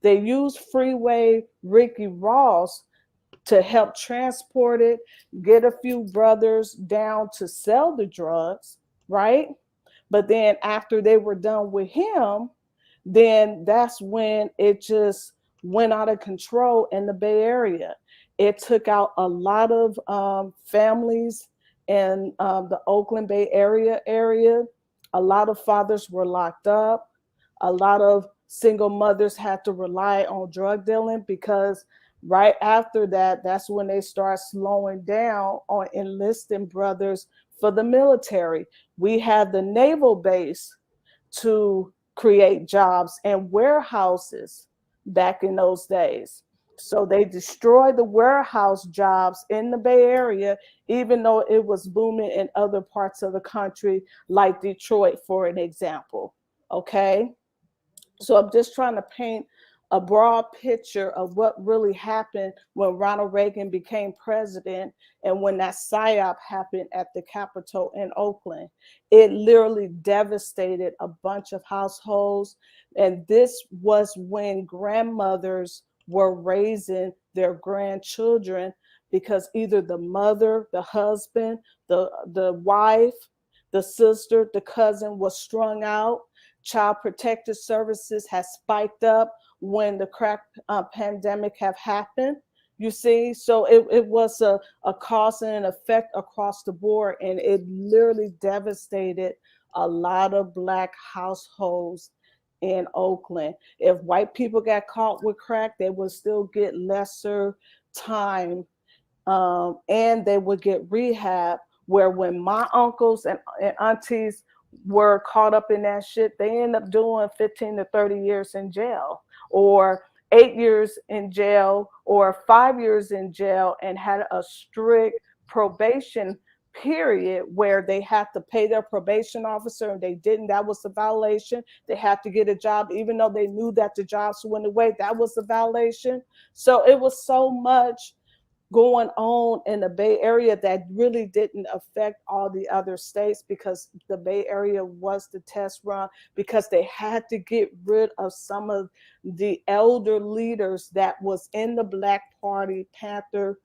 They used Freeway Ricky Ross to help transport it, get a few brothers down to sell the drugs, right? But then after they were done with him, then that's when it just went out of control in the Bay Area. It took out a lot of families in the Oakland Bay Area. A lot of fathers were locked up. A lot of single mothers had to rely on drug dealing because right after that, that's when they start slowing down on enlisting brothers for the military. We had the naval base to create jobs and warehouses back in those days. So they destroyed the warehouse jobs in the Bay Area, even though it was booming in other parts of the country, like Detroit, for an example. Okay. So I'm just trying to paint a broad picture of what really happened when Ronald Reagan became president and when that PSYOP happened at the Capitol in Oakland. It literally devastated a bunch of households. And this was when grandmothers were raising their grandchildren because either the mother, the husband, the wife, the sister, the cousin was strung out. Child Protective Services has spiked up when the crack pandemic have happened. You see, so it was a cause and an effect across the board, and it literally devastated a lot of Black households in Oakland. If white people got caught with crack, they would still get lesser time, and they would get rehab. Where when my uncles and aunties were caught up in that shit, they end up doing 15 to 30 years in jail, or 8 years in jail, or 5 years in jail, and had a strict probation period where they had to pay their probation officer, and they didn't. That was a violation. They had to get a job, even though they knew that the jobs went away. That was a violation. So it was so much going on in the Bay Area that really didn't affect all the other states, because the Bay Area was the test run, because they had to get rid of some of the elder leaders that was in the Black Panther,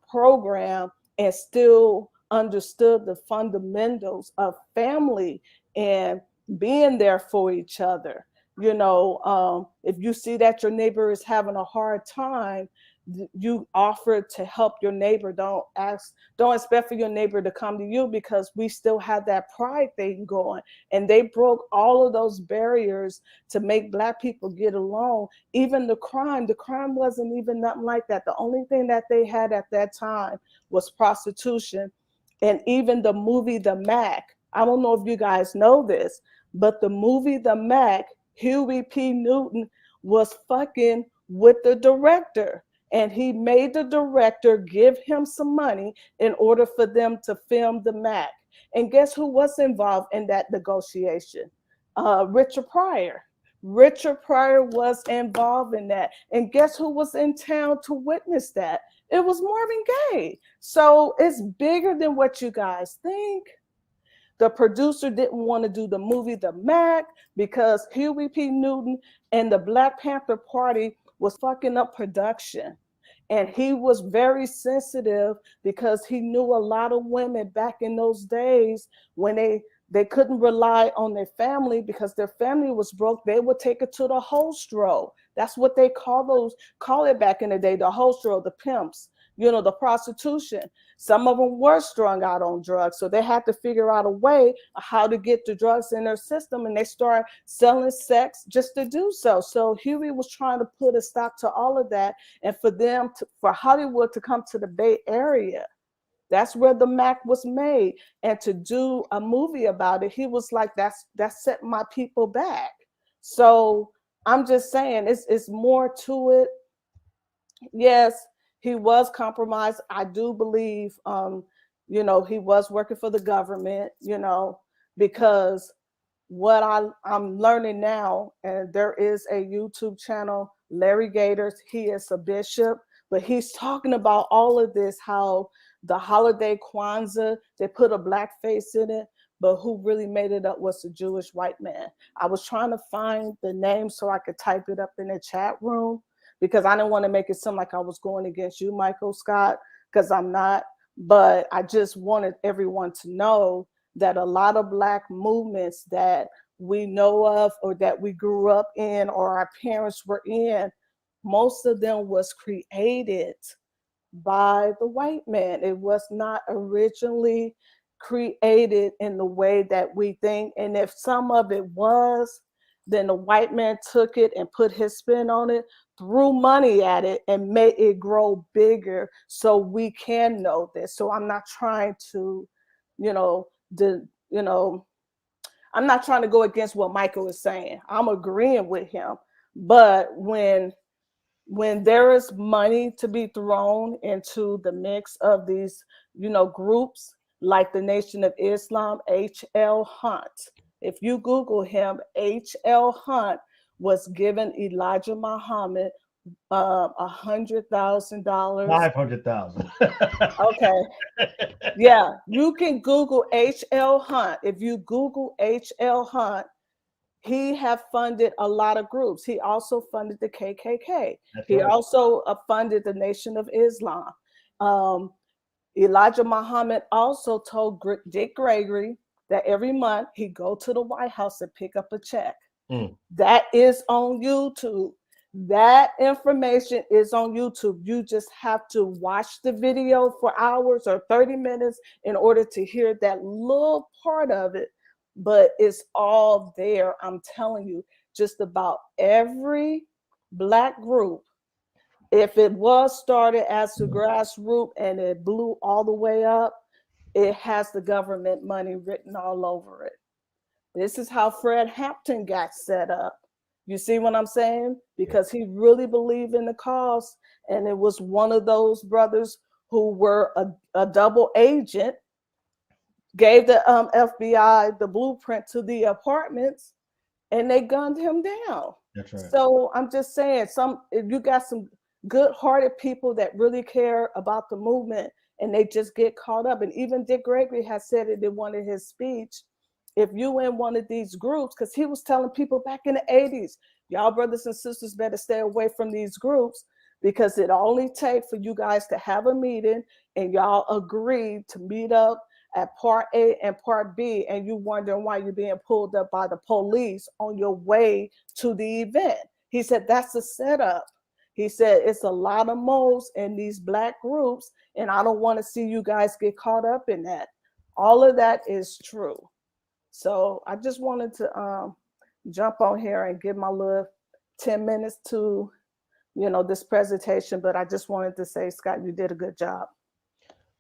program, and still understood the fundamentals of family and being there for each other. If you see that your neighbor is having a hard time, you offer to help your neighbor. Don't expect for your neighbor to come to you, because we still have that pride thing going. And they broke all of those barriers to make Black people get along. Even the crime wasn't even nothing like that. The only thing that they had at that time was prostitution. And even the movie The Mac, I don't know if you guys know this, but the movie The Mac, Huey P. Newton was fucking with the director. And he made the director give him some money in order for them to film The Mac. And guess who was involved in that negotiation? Richard Pryor. Richard Pryor was involved in that. And guess who was in town to witness that? It was Marvin Gaye. So it's bigger than what you guys think. The producer didn't want to do the movie The Mac because Huey P. Newton and the Black Panther Party was fucking up production. And he was very sensitive because he knew a lot of women back in those days when they couldn't rely on their family because their family was broke. They would take it to the hostro. That's what they call it back in the day, the hostro, the pimps, the prostitution. Some of them were strung out on drugs, so they had to figure out a way of how to get the drugs in their system, and they started selling sex just to do so. So Huey was trying to put a stop to all of that, and for Hollywood to come to the Bay Area. That's where the Mac was made, and to do a movie about it, he was like, "That set my people back." So I'm just saying, it's more to it. Yes, he was compromised. I do believe, he was working for the government, because what I'm learning now, and there is a YouTube channel, Larry Gators, he is a bishop, but he's talking about all of this, how the holiday Kwanzaa, they put a black face in it, but who really made it up was a Jewish white man. I was trying to find the name so I could type it up in the chat room, because I didn't want to make it seem like I was going against you, Michael Scott, because I'm not. But I just wanted everyone to know that a lot of Black movements that we know of or that we grew up in or our parents were in, most of them was created by the white man. It was not originally created in the way that we think. And if some of it was, then the white man took it and put his spin on it, threw money at it, and made it grow bigger so we can know this. So I'm not trying to, I'm not trying to go against what Michael is saying. I'm agreeing with him. But when there is money to be thrown into the mix of these, groups like the Nation of Islam, H.L. Hunt. If you Google him, H.L. Hunt was given Elijah Muhammad $100,000. $500,000. Okay. Yeah, you can Google H.L. Hunt. If you Google H.L. Hunt, he have funded a lot of groups. He also funded the KKK. He also funded the Nation of Islam. Elijah Muhammad also told Dick Gregory that every month he'd go to the White House and pick up a check. That is on YouTube. That information is on YouTube. You just have to watch the video for hours or 30 minutes in order to hear that little part of it. But it's all there. I'm telling you, just about every Black group, if it was started as a grassroots and it blew all the way up, it has the government money written all over it. This is how Fred Hampton got set up. You see what I'm saying? Because he really believed in the cause, and it was one of those brothers who were a double agent, gave the FBI the blueprint to the apartments, and they gunned him down. That's right. So I'm just saying, if you got some good-hearted people that really care about the movement, and they just get caught up. And even Dick Gregory has said it in one of his speech. If you in one of these groups, because he was telling people back in the 80s, y'all brothers and sisters better stay away from these groups, because it only takes for you guys to have a meeting and y'all agree to meet up at part A and part B, and you wondering why you're being pulled up by the police on your way to the event. He said that's a setup. He said it's a lot of moles in these Black groups, and I don't want to see you guys get caught up in that. All of that is true. So I just wanted to jump on here and give my little 10 minutes to, this presentation, but I just wanted to say, Scott, you did a good job.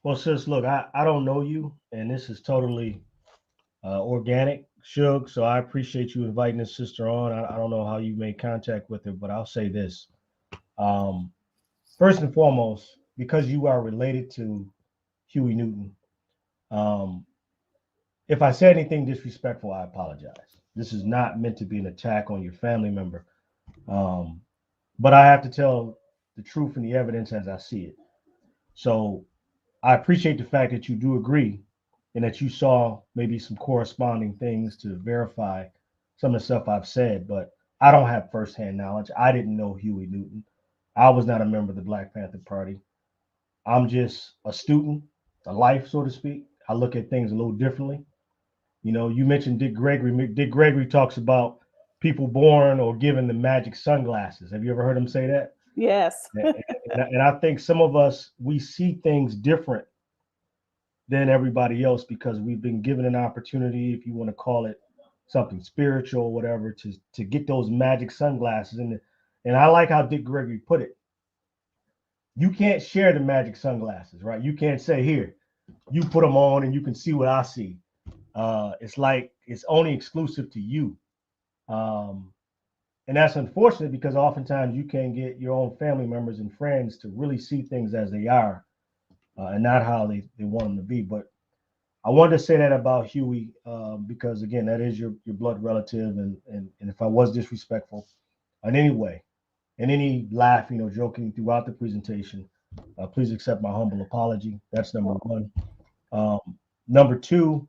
Well, sis, look, I don't know you, and this is totally organic, Suge, so I appreciate you inviting this sister on. I don't know how you made contact with her, but I'll say this. First and foremost, because you are related to Huey Newton, if I said anything disrespectful, I apologize. This is not meant to be an attack on your family member. But I have to tell the truth and the evidence as I see it. So I appreciate the fact that you do agree and that you saw maybe some corresponding things to verify some of the stuff I've said, but I don't have firsthand knowledge. I didn't know Huey Newton. I was not a member of the Black Panther Party. I'm just a student, a life, so to speak. I look at things a little differently. You know, you mentioned Dick Gregory. Dick Gregory talks about people born or given the magic sunglasses. Have you ever heard him say that? Yes. And I think some of us, we see things different than everybody else because we've been given an opportunity, if you want to call it something spiritual or whatever, to get those magic sunglasses. And I like how Dick Gregory put it. You can't share the magic sunglasses, right? You can't say, here, you put them on and you can see what I see. It's like it's only exclusive to you. And that's unfortunate because oftentimes you can't get your own family members and friends to really see things as they are and not how they want them to be. But I wanted to say that about Huey because, again, that is your blood relative. And if I was disrespectful in any way, in any laughing or joking throughout the presentation, please accept my humble apology. That's number one. Number two,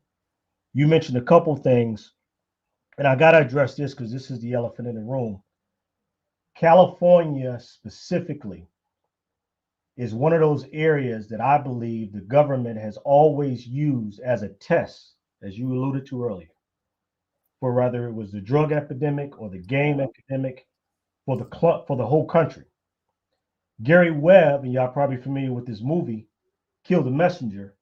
you mentioned a couple things, and I got to address this because this is the elephant in the room. California specifically is one of those areas that I believe the government has always used as a test, as you alluded to earlier, for whether it was the drug epidemic or the game epidemic for the whole country. Gary Webb, and y'all probably familiar with this movie, Kill the Messenger.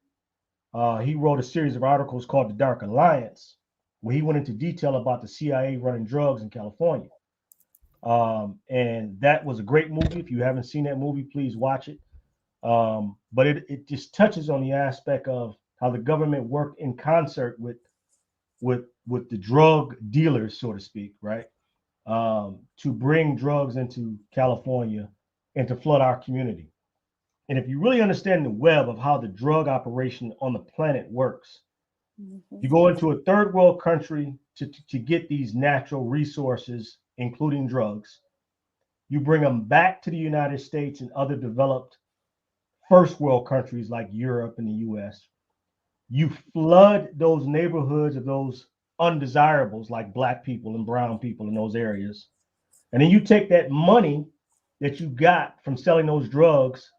He wrote a series of articles called The Dark Alliance, where he went into detail about the CIA running drugs in California. And that was a great movie. If you haven't seen that movie, please watch it. But it just touches on the aspect of how the government worked in concert with the drug dealers, so to speak, right? To bring drugs into California and to flood our community. And if you really understand the web of how the drug operation on the planet works, you go into a third world country to get these natural resources, including drugs. You bring them back to the United States and other developed first world countries like Europe and the US. You flood those neighborhoods of those undesirables like Black people and brown people in those areas. And then you take that money that you got from selling those drugs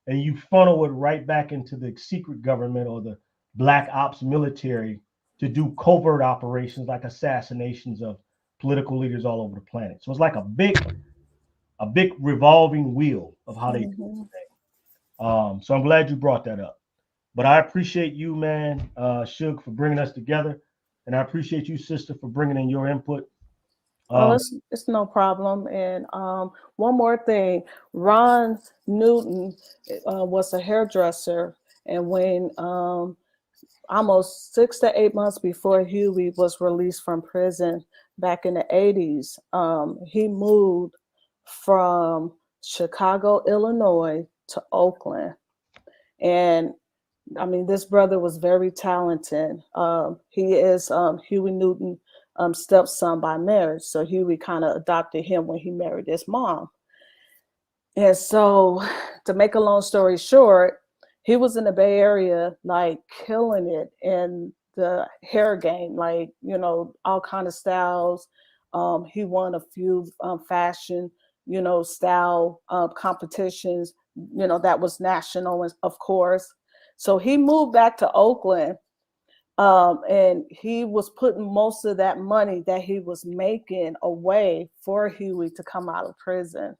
and you funnel it right back into the secret government or the Black Ops military to do covert operations like assassinations of political leaders all over the planet. So it's like a big revolving wheel of how they do things. So I'm glad you brought that up. But I appreciate you, man, Suge, for bringing us together. And I appreciate you, sister, for bringing in your input. It's no problem. And one more thing, Ron Newton was a hairdresser, and when almost 6 to 8 months before Huey was released from prison back in the 80s, he moved from Chicago, Illinois to Oakland. And I mean, this brother was very talented. He is Huey Newton stepson by marriage. So Huey kind of adopted him when he married his mom. And so to make a long story short, he was in the Bay Area, like killing it in the hair game, like, you know, all kind of styles. He won a few fashion, you know, style competitions, you know, that was national, of course. So he moved back to Oakland. And he was putting most of that money that he was making away for Huey to come out of prison,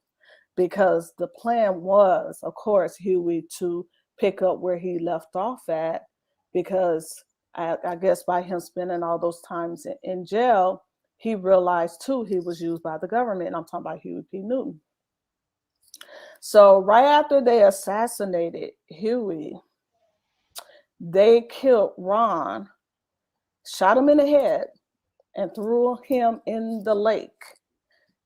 because the plan was, of course, Huey to pick up where he left off at, because I guess by him spending all those times in jail, he realized too he was used by the government. And I'm talking about Huey P. Newton. So right after they assassinated Huey, they killed Ron, shot him in the head, and threw him in the lake.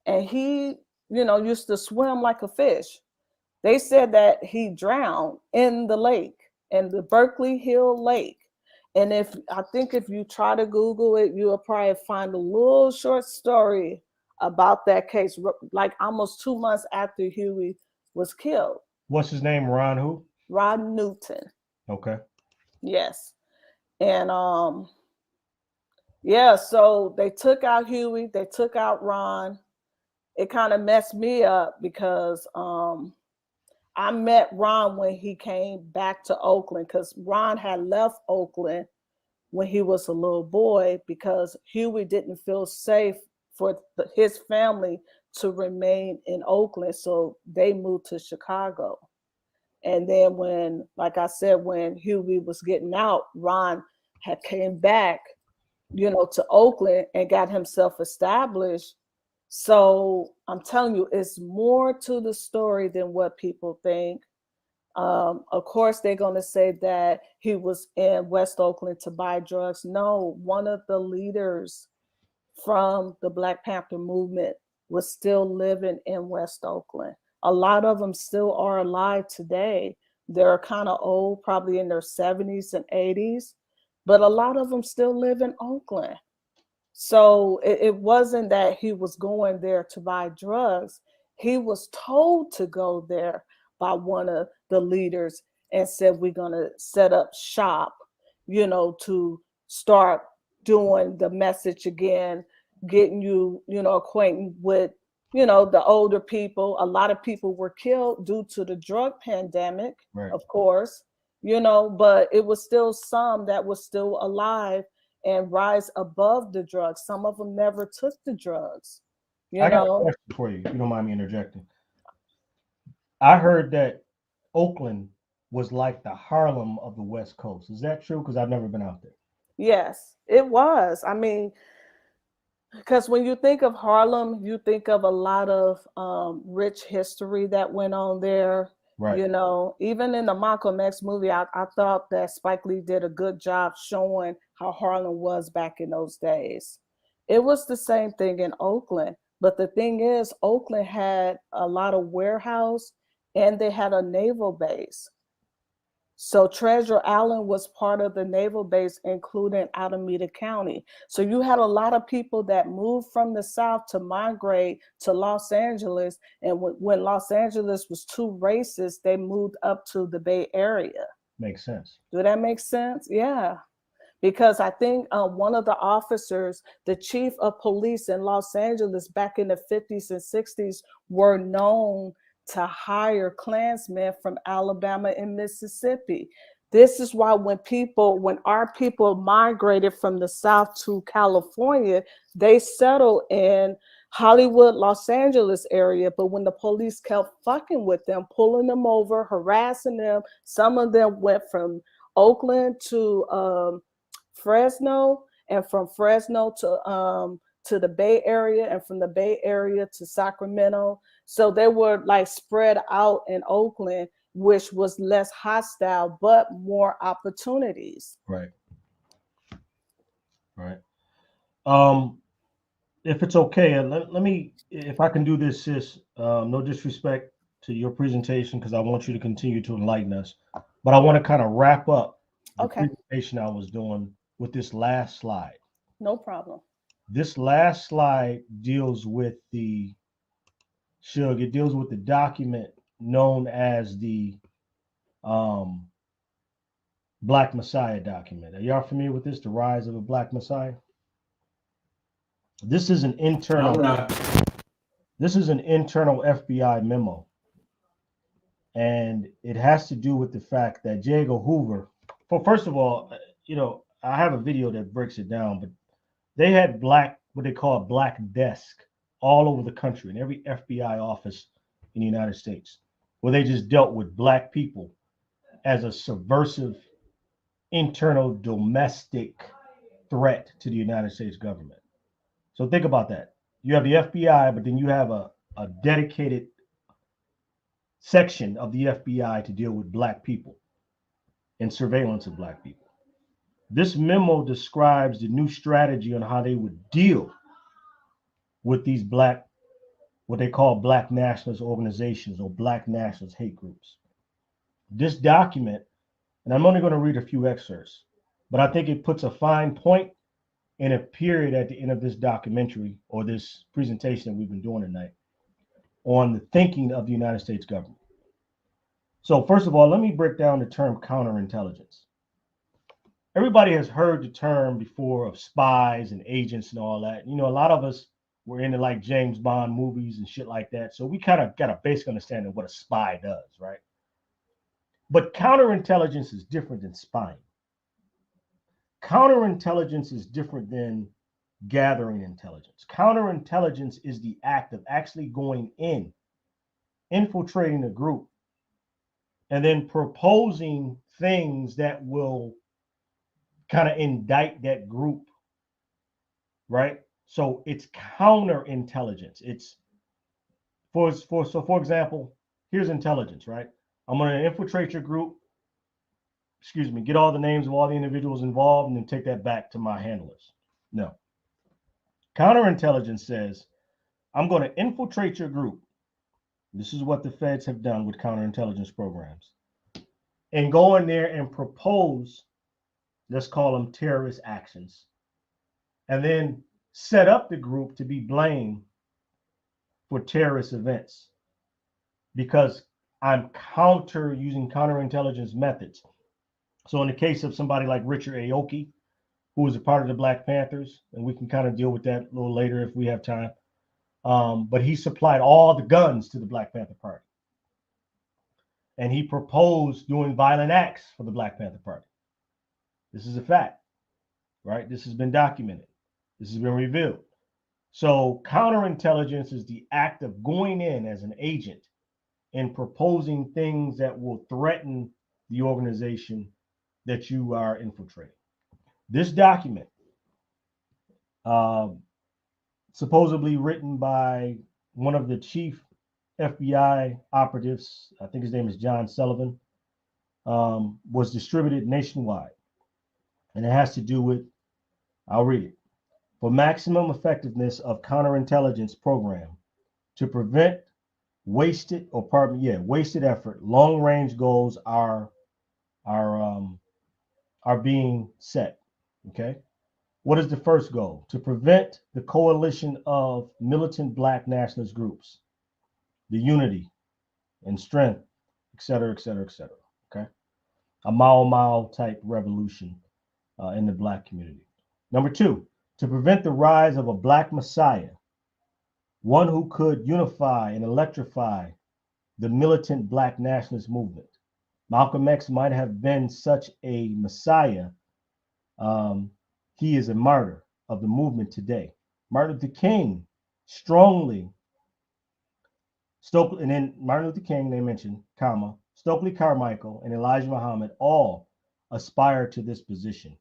And he, you know, used to swim like a fish. They said that he drowned in the lake, in the Berkeley Hill Lake. And I think if you try to Google it, you'll probably find a little short story about that case, like almost 2 months after Huey was killed. What's his name? Ron who? Ron Newton. Okay. Yes. And yeah, so they took out Huey, they took out Ron. It kind of messed me up because I met Ron when he came back to Oakland, because Ron had left Oakland when he was a little boy because Huey didn't feel safe for his family to remain in Oakland. So they moved to Chicago. And then when, like I said, when Huey was getting out, Ron had came back, to Oakland and got himself established. So I'm telling you, it's more to the story than what people think. Of course, they're going to say that he was in West Oakland to buy drugs. No, one of the leaders from the Black Panther movement was still living in West Oakland. A lot of them still are alive today. They're kind of old, probably in their 70s and 80s, but a lot of them still live in Oakland. So it wasn't that he was going there to buy drugs. He was told to go there by one of the leaders and said, we're going to set up shop, to start doing the message again, getting you, acquainted with, the older people. A lot of people were killed due to the drug pandemic, right, of course, but it was still some that was still alive and rise above the drugs. Some of them never took the drugs. I got a question for you, if you don't mind me interjecting. I heard that Oakland was like the Harlem of the West Coast. Is that true? Because I've never been out there. Yes, it was. I mean, because when you think of Harlem, you think of a lot of rich history that went on there. Right. Even in the Malcolm X movie, I thought that Spike Lee did a good job showing how Harlem was back in those days. It was the same thing in Oakland. But the thing is, Oakland had a lot of warehouse and they had a naval base. So Treasure Island was part of the naval base, including Alameda County. So you had a lot of people that moved from the South to migrate to Los Angeles. And when Los Angeles was too racist, they moved up to the Bay Area. Makes sense. Do that make sense? Yeah. Because I think one of the officers, the chief of police in Los Angeles back in the 50s and 60s, were known to hire Klansmen from Alabama and Mississippi. This is why when our people migrated from the South to California, they settled in Hollywood, Los Angeles area. But when the police kept fucking with them, pulling them over, harassing them, some of them went from Oakland to Fresno, and from Fresno to the Bay Area, and from the Bay Area to Sacramento. So they were like spread out in Oakland, which was less hostile, but more opportunities. Right. Right. If it's okay, let me, if I can do this, sis, no disrespect to your presentation, because I want you to continue to enlighten us, but I want to kind of wrap up the presentation I was doing with this last slide. No problem. This last slide deals with the it deals with the document known as the Black Messiah document. Are y'all familiar with this? The Rise of a Black Messiah? This is an internal FBI memo. And it has to do with the fact that J. Edgar Hoover, well, first of all, I have a video that breaks it down, but they had what they call a black desk all over the country in every FBI office in the United States, where they just dealt with black people as a subversive, internal, domestic threat to the United States government. So think about that. You have the FBI, but then you have a dedicated section of the FBI to deal with black people and surveillance of black people. This memo describes the new strategy on how they would deal with these what they call black nationalist organizations or black nationalist hate groups. This document, and I'm only going to read a few excerpts. But I think it puts a fine point in a period at the end of this documentary or this presentation that we've been doing tonight on the thinking of the United States government. So first of all, let me break down the term counterintelligence. Everybody has heard the term before of spies and agents and all that. You know, a lot of us were into like James Bond movies and shit like that. So we kind of got a basic understanding of what a spy does, right? But counterintelligence is different than spying. Counterintelligence is different than gathering intelligence. Counterintelligence is the act of actually going in, infiltrating a group, and then proposing things that will kind of indict that group, right? So it's counterintelligence. It's for example, here's intelligence, right? I'm going to infiltrate your group, get all the names of all the individuals involved, and then take that back to my handlers. No. Counterintelligence says, I'm going to infiltrate your group. This is what the feds have done with counterintelligence programs. And go in there and propose, let's call them terrorist actions, and then set up the group to be blamed for terrorist events because I'm using counterintelligence methods. So in the case of somebody like Richard Aoki, who was a part of the Black Panthers, and we can kind of deal with that a little later if we have time, but he supplied all the guns to the Black Panther Party. And he proposed doing violent acts for the Black Panther Party. This is a fact, right? This has been documented. This has been revealed. So counterintelligence is the act of going in as an agent and proposing things that will threaten the organization that you are infiltrating. This document, supposedly written by one of the chief FBI operatives, I think his name is John Sullivan, was distributed nationwide. And it has to do with, I'll read it. For maximum effectiveness of counterintelligence program to prevent wasted effort, long-range goals are being set. Okay. What is the first goal? To prevent the coalition of militant Black nationalist groups, the unity and strength, et cetera, et cetera, et cetera. Okay. A Mau Mau type revolution in the Black community. Number two, to prevent the rise of a Black Messiah, one who could unify and electrify the militant Black nationalist movement. Malcolm X might have been such a Messiah. He is a martyr of the movement today. Martin Luther King and then Martin Luther King, they mentioned, Stokely Carmichael and Elijah Muhammad all aspire to this position.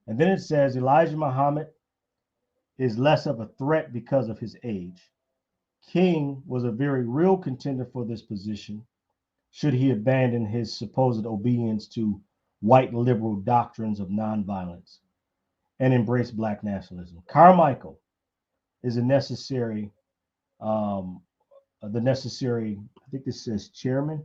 And then it says Elijah Muhammad is less of a threat because of his age. King was a very real contender for this position should he abandon his supposed obedience to white liberal doctrines of nonviolence and embrace Black nationalism. Carmichael is a necessary, I think this says chairman.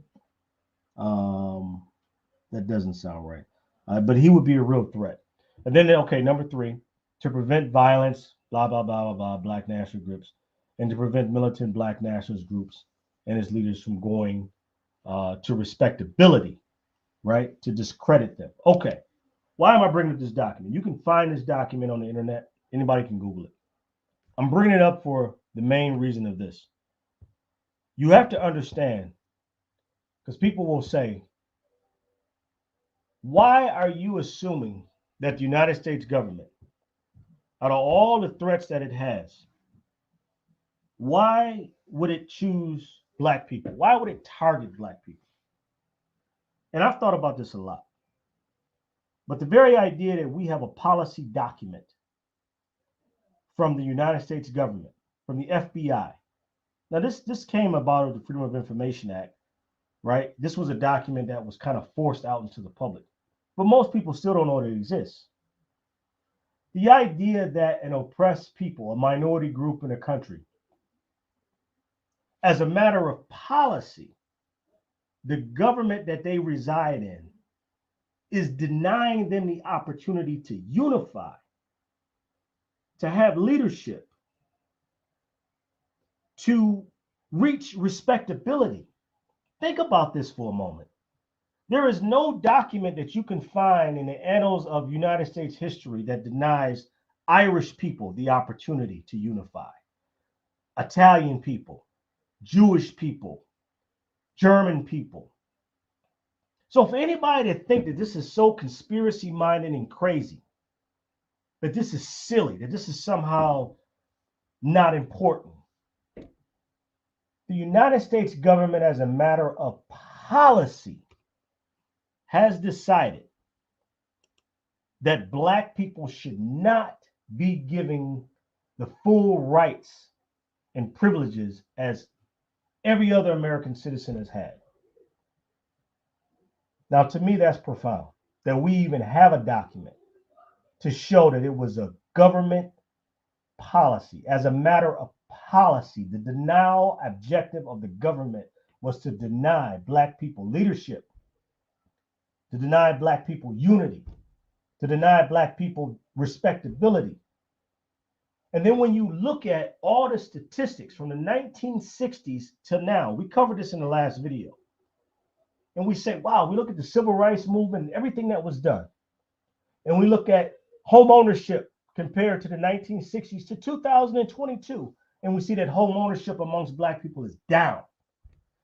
That doesn't sound right. But he would be a real threat. And then, okay, number three, to prevent violence, blah, blah, blah, blah, blah, Black national groups, and to prevent militant Black nationalist groups and its leaders from going to respectability, right? To discredit them. Okay. Why am I bringing up this document? You can find this document on the internet. Anybody can Google it. I'm bringing it up for the main reason of this. You have to understand, because people will say, why are you assuming that the United States government, out of all the threats that it has, why would it choose Black people? Why would it target Black people? And I've thought about this a lot. But the very idea that we have a policy document from the United States government, from the FBI. Now, this came about of the Freedom of Information Act, right? This was a document that was kind of forced out into the public. But most people still don't know that it exists. The idea that an oppressed people, a minority group in a country, as a matter of policy, the government that they reside in is denying them the opportunity to unify, to have leadership, to reach respectability. Think about this for a moment. There is no document that you can find in the annals of United States history that denies Irish people the opportunity to unify, Italian people, Jewish people, German people. So for anybody to think that this is so conspiracy-minded and crazy, that this is silly, that this is somehow not important, the United States government, as a matter of policy, has decided that Black people should not be given the full rights and privileges as every other American citizen has had. Now, to me, that's profound, that we even have a document to show that it was a government policy. As a matter of policy, the denial objective of the government was to deny Black people leadership, to deny Black people unity, to deny Black people respectability. And then when you look at all the statistics from the 1960s to now, we covered this in the last video, and we say, wow, we look at the civil rights movement and everything that was done, and we look at home ownership compared to the 1960s to 2022, and we see that home ownership amongst Black people is down.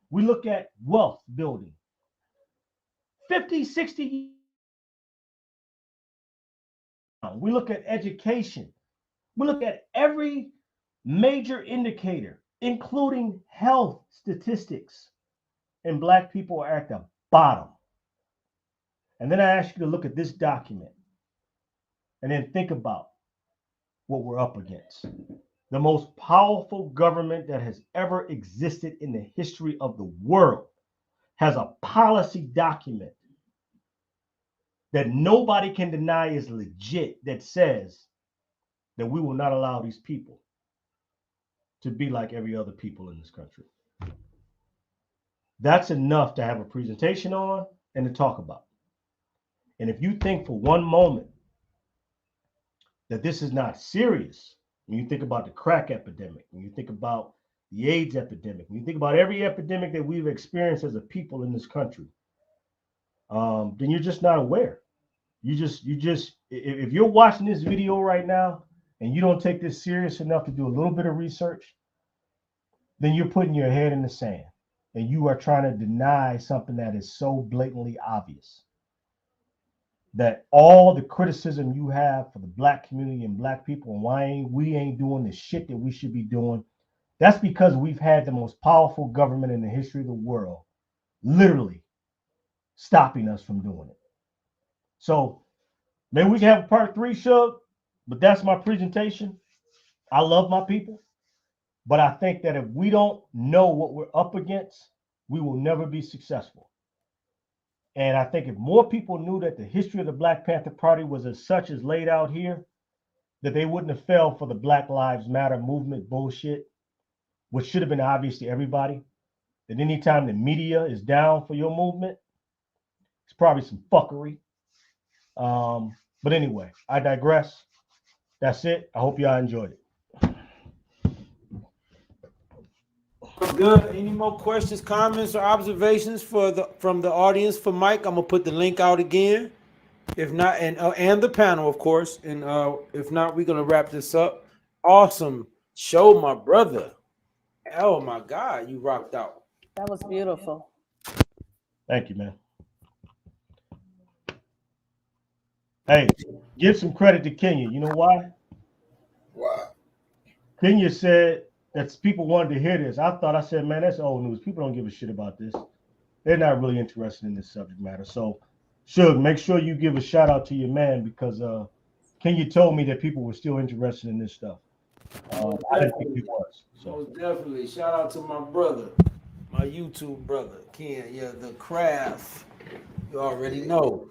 We look at wealth building, 50, 60 years. We look at education. We look at every major indicator, including health statistics, and Black people are at the bottom. And then I ask you to look at this document and then think about what we're up against. The most powerful government that has ever existed in the history of the world has a policy document that nobody can deny is legit, that says that we will not allow these people to be like every other people in this country. That's enough to have a presentation on and to talk about. And if you think for one moment that this is not serious, when you think about the crack epidemic, when you think about the AIDS epidemic, when you think about every epidemic that we've experienced as a people in this country, then you're just not aware. If you're watching this video right now and you don't take this serious enough to do a little bit of research, then you're putting your head in the sand and you are trying to deny something that is so blatantly obvious. That all the criticism you have for the Black community and Black people and why we ain't doing the shit that we should be doing, that's because we've had the most powerful government in the history of the world literally stopping us from doing it. So maybe we can have a part 3, Shug, but that's my presentation. I love my people, but I think that if we don't know what we're up against, we will never be successful. And I think if more people knew that the history of the Black Panther Party was as such as laid out here, that they wouldn't have fell for the Black Lives Matter movement bullshit, which should have been obvious to everybody, that anytime the media is down for your movement, it's probably some fuckery. But anyway, I digress. That's it. I hope y'all enjoyed it. Good. Any more questions, comments, or observations from the audience for Mike? I'm gonna put the link out again. If not, and the panel, of course. And if not, we're gonna wrap this up. Awesome show, my brother. Oh my God, you rocked out. That was beautiful. Thank you, man. Hey, give some credit to Kenya. You know why? Why? Kenya said that people wanted to hear this. I said, man, that's old news. People don't give a shit about this. They're not really interested in this subject matter. So, Shug, make sure you give a shout out to your man, because Kenya told me that people were still interested in this stuff. I didn't think he was. So. Most definitely. Shout out to my brother, my YouTube brother, Ken. Yeah, the craft. You already know.